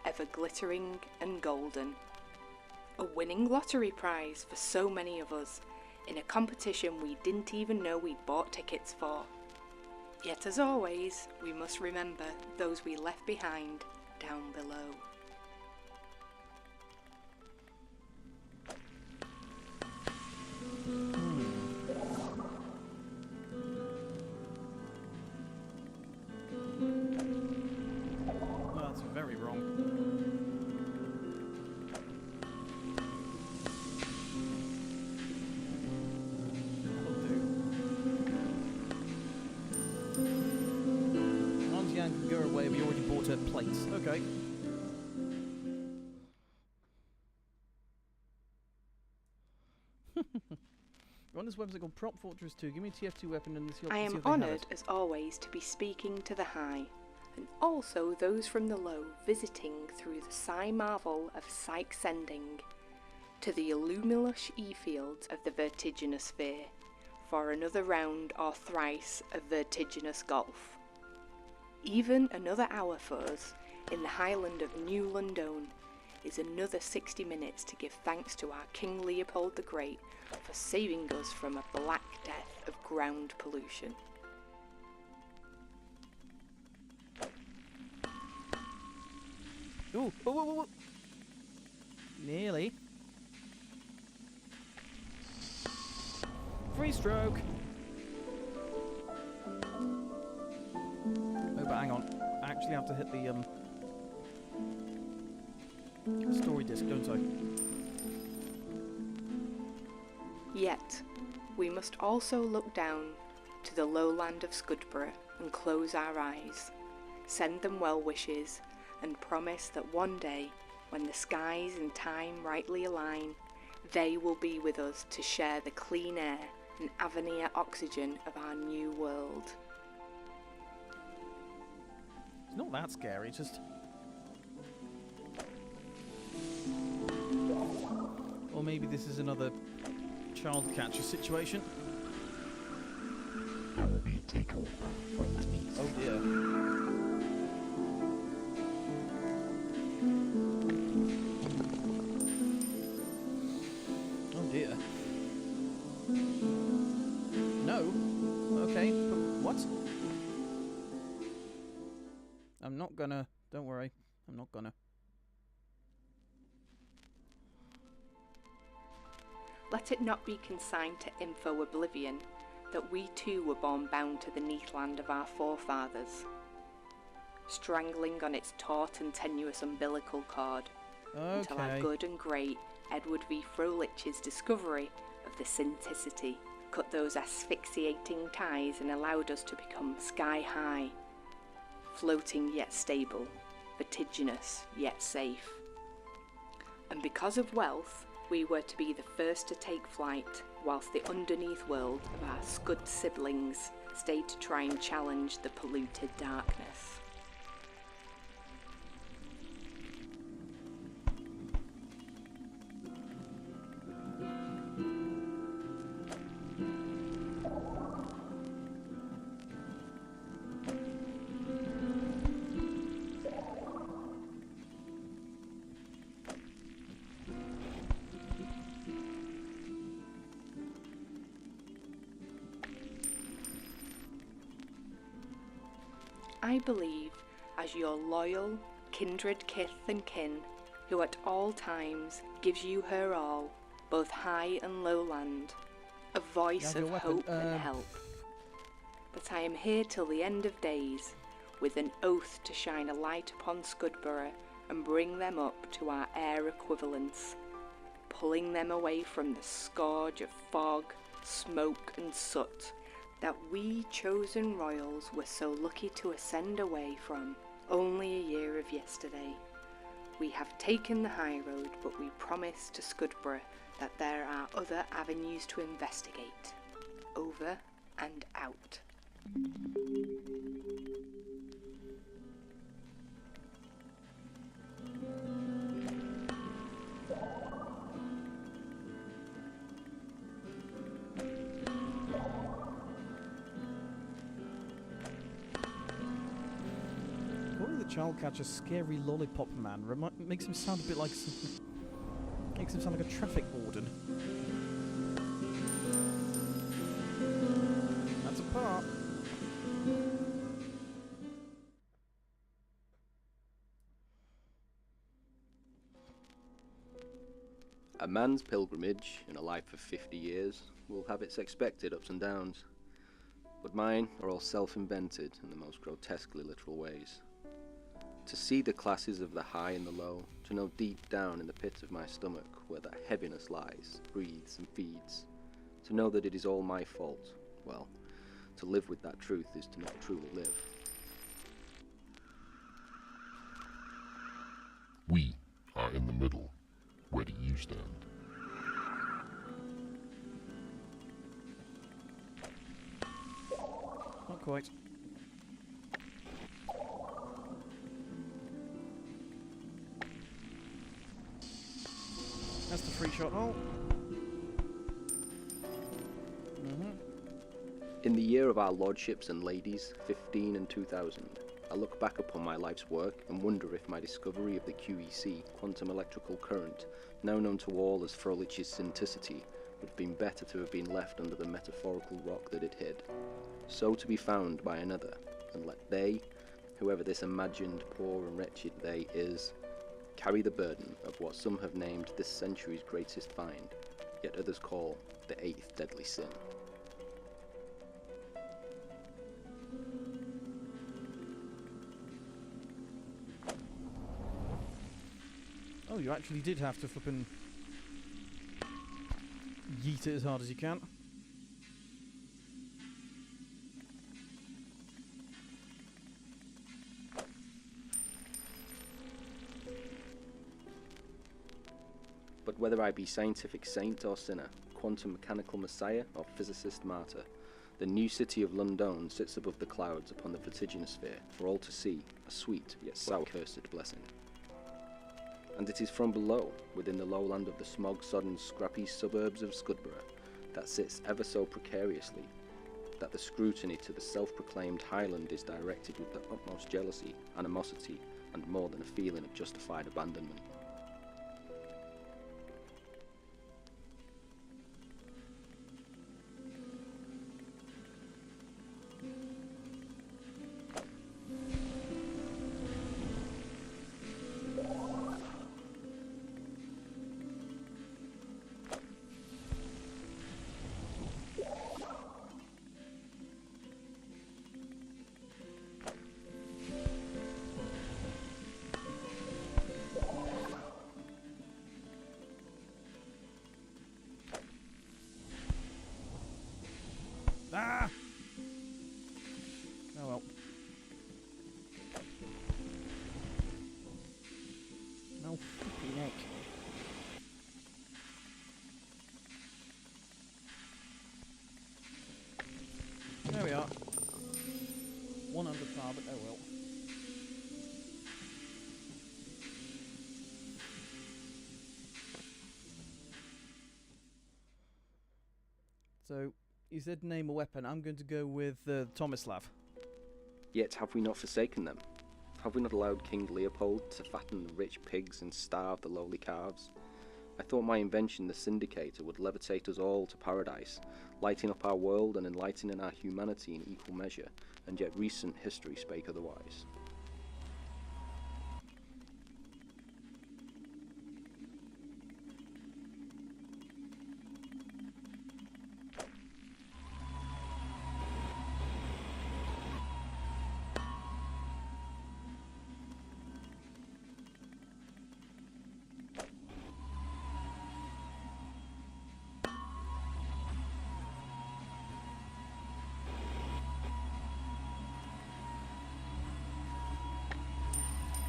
ever glittering and golden. A winning lottery prize for so many of us, in a competition we didn't even know we'd bought tickets for. Yet as always, we must remember those we left behind down below. Well, that's very wrong. That'll do. Auntie Anne can go away, we already bought her plates. Okay. We're on this website called Prop Fortress 2. Give me a TF2 weapon and I am honoured, as always, to be speaking to the high, and also those from the low visiting through the psi marvel of psych sending to the illumilus e-fields of the vertiginous sphere for another round or thrice of vertiginous golf. Even another hour for us in the highland of New London is another 60 minutes to give thanks to our King Leopold the Great for saving us from a black death of ground pollution. Ooh, whoa, whoa, whoa. Nearly. Free stroke. Oh, but hang on. I actually have to hit the story disc, don't I? Yet, we must also look down to the lowland of Scudborough and close our eyes, send them well wishes, and promise that one day, when the skies and time rightly align, they will be with us to share the clean air and avenir oxygen of our new world. It's not that scary, it's just... Or maybe this is another child catcher situation. Oh dear. Oh dear. No? Okay, but what? I'm not gonna... Don't worry, I'm not gonna. Let it not be consigned to info oblivion that we too were born bound to the neathland of our forefathers, strangling on its taut and tenuous umbilical cord, until our good and great Edward v. Frohlich's discovery of the synticity cut those asphyxiating ties and allowed us to become sky high, floating yet stable, vertiginous yet safe. And because of wealth, we were to be the first to take flight, whilst the underneath world of our Scud siblings stayed to try and challenge the polluted darkness. I believe, as your loyal, kindred kith and kin, who at all times gives you her all, both high and lowland, a voice of hope and help, that I am here till the end of days, with an oath to shine a light upon Scudborough and bring them up to our air equivalents, pulling them away from the scourge of fog, smoke and soot that we chosen royals were so lucky to ascend away from only a year of yesterday. We have taken the high road, but we promise to Scudborough that there are other avenues to investigate. Over and out. child catcher, scary lollipop man. Makes him sound a bit like makes him sound like a traffic warden. That's a part. A man's pilgrimage in a life of 50 years will have its expected ups and downs, but mine are all self-invented in the most grotesquely literal ways. To see the classes of the high and the low, to know deep down in the pit of my stomach where that heaviness lies, breathes and feeds, to know that it is all my fault, well, to live with that truth is to not truly live. We are in the middle. Where do you stand? Not quite. That's the free shot hole. In the year of our lordships and ladies, 15 and 2000, I look back upon my life's work and wonder if my discovery of the QEC, quantum electrical current, now known to all as Froehlich's synticity, would have been better to have been left under the metaphorical rock that it hid, so to be found by another, and let they, whoever this imagined poor and wretched they is, carry the burden of what some have named this century's greatest find, yet others call the 8th deadly sin. Oh, you actually did have to flippin' yeet it as hard as you can. But whether I be scientific saint or sinner, quantum mechanical messiah or physicist martyr, the new city of London sits above the clouds upon the vertiginous sphere for all to see, a sweet yet sour cursed blessing. And it is from below, within the lowland of the smog-sodden, scrappy suburbs of Scudborough, that sits ever so precariously, that the scrutiny to the self-proclaimed Highland is directed with the utmost jealousy, animosity, and more than a feeling of justified abandonment. Ah! Oh well. No fucking neck. There we are. 1 under par, but oh well. So, you said name a weapon. I'm going to go with Tomislav. Yet have we not forsaken them? Have we not allowed King Leopold to fatten the rich pigs and starve the lowly calves? I thought my invention, the Syndicator, would levitate us all to paradise, lighting up our world and enlightening our humanity in equal measure, and yet recent history spake otherwise.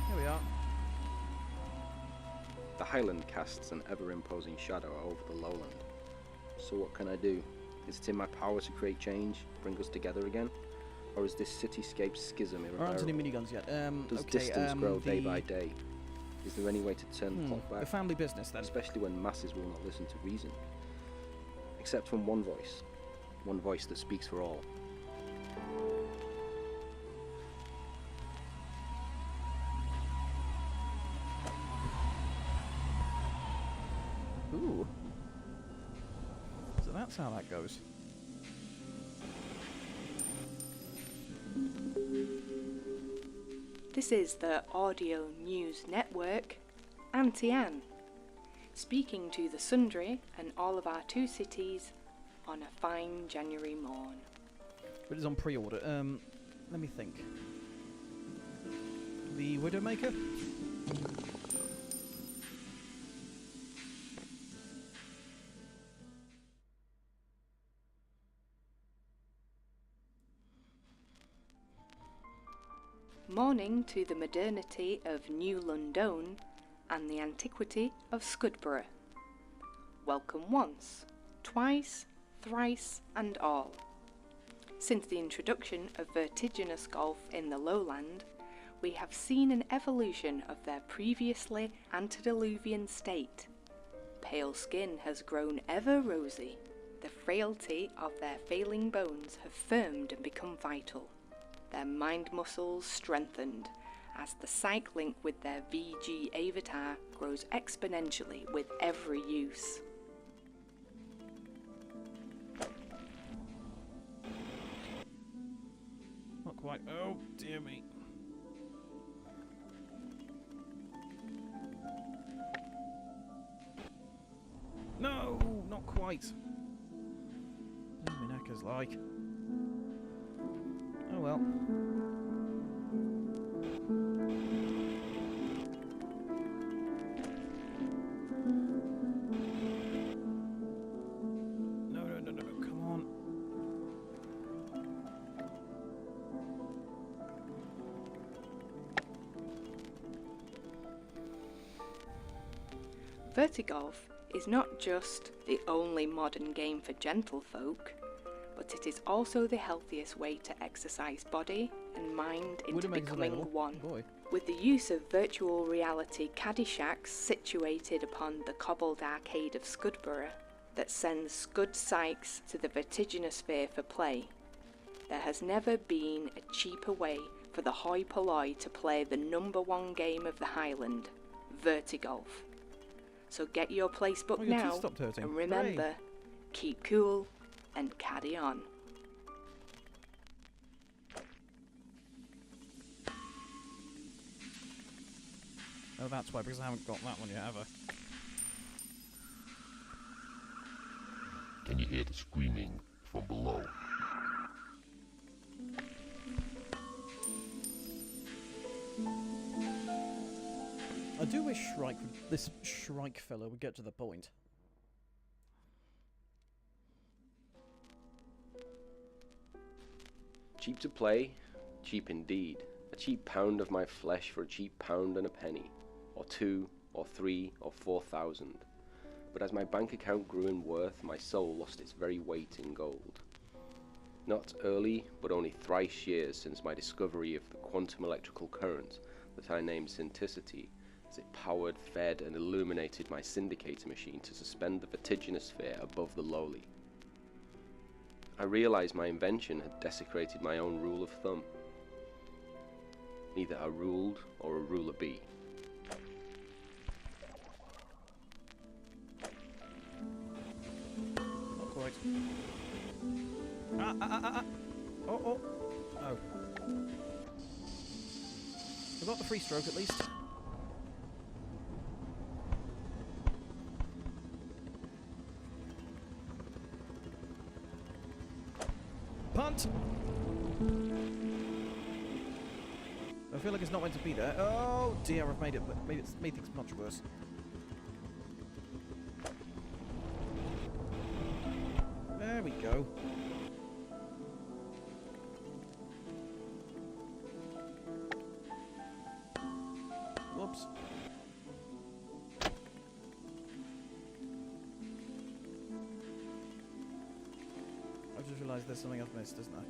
There we are. The Highland casts an ever-imposing shadow over the lowland. So what can I do? Is it in my power to create change, bring us together again? Or is this cityscape schism There aren't any irreparable? miniguns yet. Does Okay, distance grow day by day? Is there any way to turn the clock the back? family business then. Especially when masses will not listen to reason. Except from one voice that speaks for all. that's how that goes. This is the Audio News Network, Auntie Anne, speaking to the Sundry and all of our two cities on a fine January morn. But it's on pre-order. Let me think. The Widowmaker? Morning to the modernity of New London and the antiquity of Scudborough. Welcome once, twice, thrice and all. Since the introduction of vertiginous golf in the lowland, we have seen an evolution of their previously antediluvian state. Pale skin has grown ever rosy. The frailty of their failing bones have firmed and become vital. Their mind muscles strengthened as the psych link with their VG avatar grows exponentially with every use. Not quite. Oh, dear me. No, not quite. My neck is like. Oh well. No, come on. Vertigolf is not just the only modern game for gentlefolk, but it is also the healthiest way to exercise body and mind into becoming one. Boy. With the use of virtual reality caddy shacks situated upon the cobbled arcade of Scudborough that sends Scud Sykes to the vertiginous sphere for play, there has never been a cheaper way for the hoi polloi to play the #1 game of the Highland, Vertigolf. So get your place booked your now, teeth stopped hurting. and remember, Hooray. keep cool and caddy on. Oh, that's why, because I haven't got that one yet, have I? Can you hear the screaming from below? I do wish this Shrike fellow would get to the point. Cheap to play, cheap indeed. A cheap pound of my flesh for a cheap pound and a penny, or 2, or 3, or 4,000. But as my bank account grew in worth, my soul lost its very weight in gold. Not early, but only thrice years since my discovery of the quantum electrical current that I named synticity, as it powered, fed, and illuminated my syndicator machine to suspend the vertiginous sphere above the lowly. I realized my invention had desecrated my own rule of thumb. Neither a ruled or a ruler be. Not quite. Oh. Oh. We got the free stroke at least. Punt! I feel like it's not meant to be there. Oh dear, I've made it, but made things much worse. There we go. Whoops. I've just realised there's something I've missed, isn't there?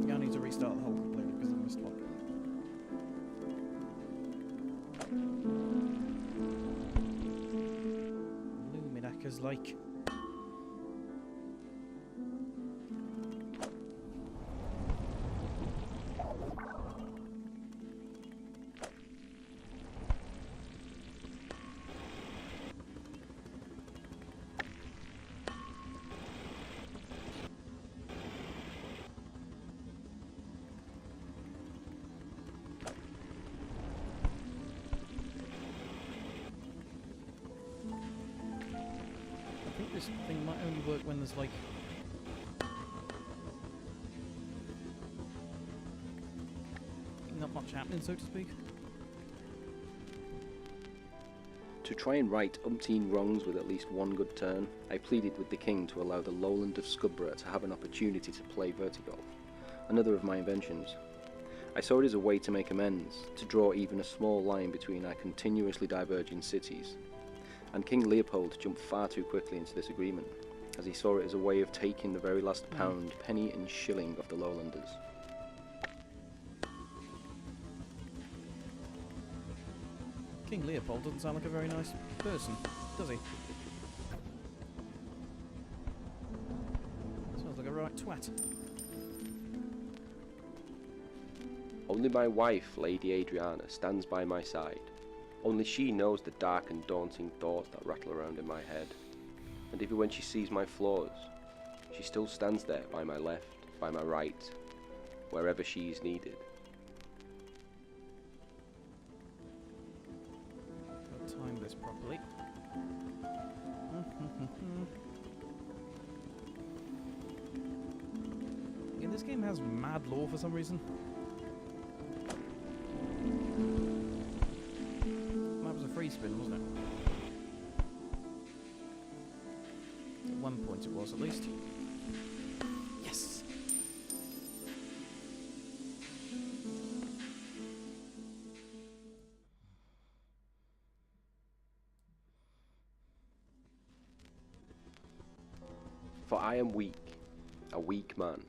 Yeah, I need to restart the whole completely because I've missed one. Luminacres like. think this thing might only work when there's like... not much happening, so to speak. To try and right umpteen wrongs with at least one good turn, I pleaded with the king to allow the lowland of Scudborough to have an opportunity to play Vertigolf, another of my inventions. I saw it as a way to make amends, to draw even a small line between our continuously diverging cities. And King Leopold jumped far too quickly into this agreement, as he saw it as a way of taking the very last pound, penny and shilling of the lowlanders. King Leopold doesn't sound like a very nice person, does he? Sounds like a right twat. Only my wife, Lady Adriana, stands by my side. Only she knows the dark and daunting thoughts that rattle around in my head. And even when she sees my flaws, she still stands there by my left, by my right, wherever she is needed. Gotta time this properly. Yeah, this game has mad lore for some reason. That was a free spin, wasn't it? At one point it was, at least. Yes! For I am weak, a weak man,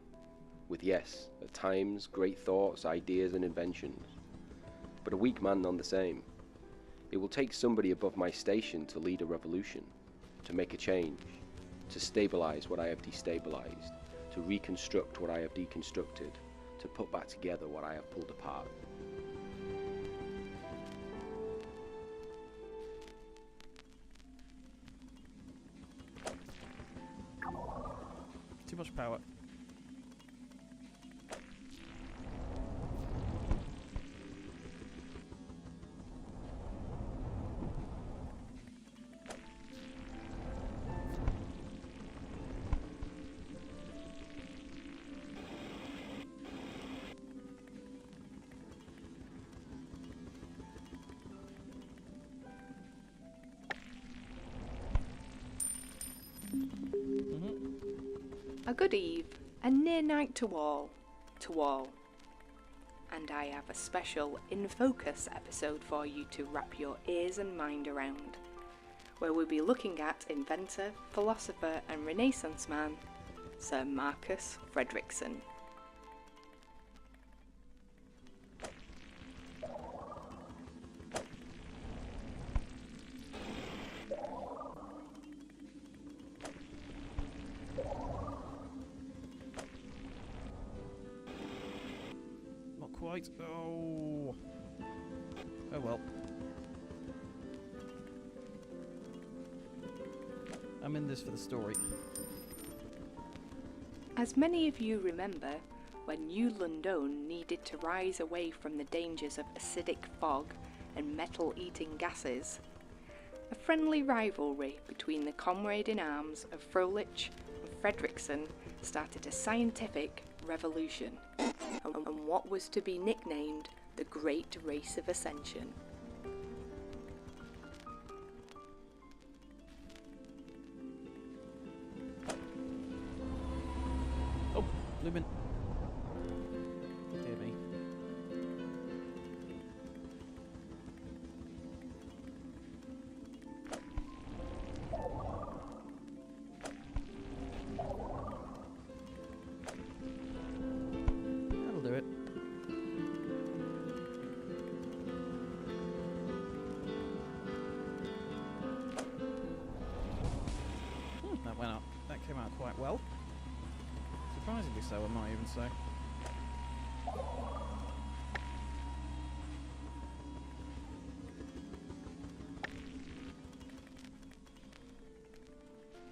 with yes, at times great thoughts, ideas and inventions, but a weak man none the same. It will take somebody above my station to lead a revolution, to make a change, to stabilize what I have destabilized, to reconstruct what I have deconstructed, to put back together what I have pulled apart. Too much power. A good eve, a near night to all, and I have a special In Focus episode for you to wrap your ears and mind around, where we'll be looking at inventor, philosopher and Renaissance man, Sir Marcus Fredrickson. Quite. Oh. Oh well. I'm in this for the story. As many of you remember, when New London needed to rise away from the dangers of acidic fog and metal-eating gases, a friendly rivalry between the comrade-in-arms of Froelich and Fredrickson started a scientific revolution, and what was to be nicknamed the Great Race of Ascension. Oh, Lumen. Dear me. That'll do it. That went up. That came out quite well. Surprisingly so, I might even say.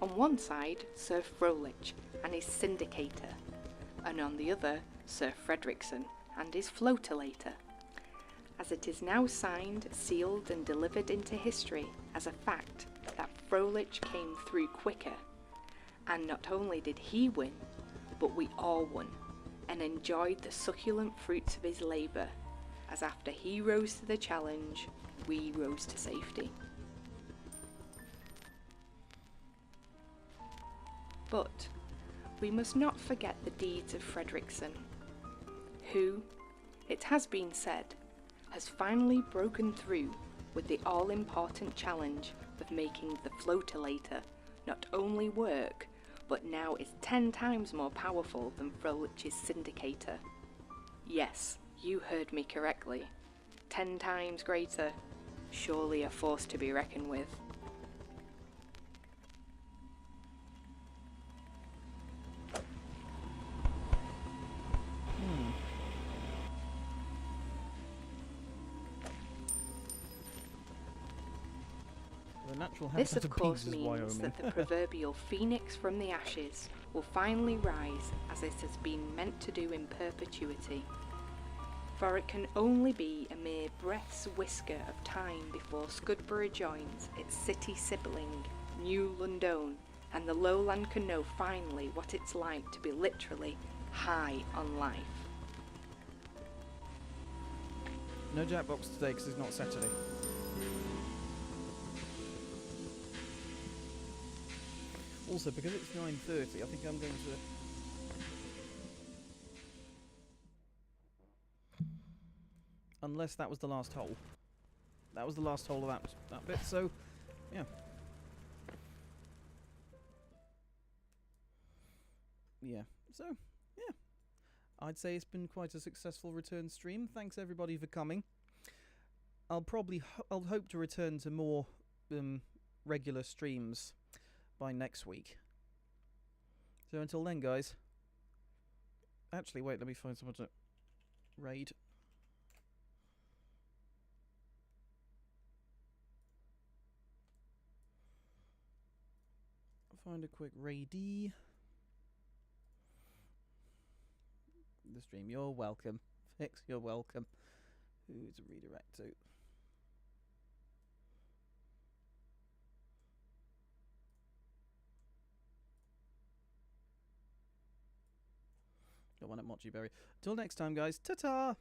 On one side, Sir Froelich and his syndicator, and on the other, Sir Fredrickson and his floatilator. As it is now signed, sealed and delivered into history as a fact that Froelich came through quicker. And not only did he win, but we all won, and enjoyed the succulent fruits of his labour, as after he rose to the challenge, we rose to safety. But we must not forget the deeds of Fredrickson, who, it has been said, has finally broken through with the all-important challenge of making the floatilator not only work, but now is 10 times more powerful than Froelich's syndicator. Yes, you heard me correctly. 10 times greater. Surely a force to be reckoned with. The natural This habitat of course peas is means Wyoming. that the proverbial phoenix from the ashes will finally rise as it has been meant to do in perpetuity. For it can only be a mere breath's whisker of time before Scudborough joins its city sibling, New London, and the lowland can know finally what it's like to be literally high on life. No Jackbox today because it's not Saturday. Also, because it's 9:30, I think I'm going to... Unless that was the last hole. That was the last hole of that bit, so, yeah. Yeah, so, yeah. I'd say it's been quite a successful return stream. Thanks everybody for coming. I'll hope to return to more regular streams by next week. So until then, guys. Actually, wait, let me find someone to raid. Find a quick raidee. The stream, you're welcome. Fix, you're welcome. Who to redirect to? Got one at Mochi Berry. Till next time, guys. Ta-ta!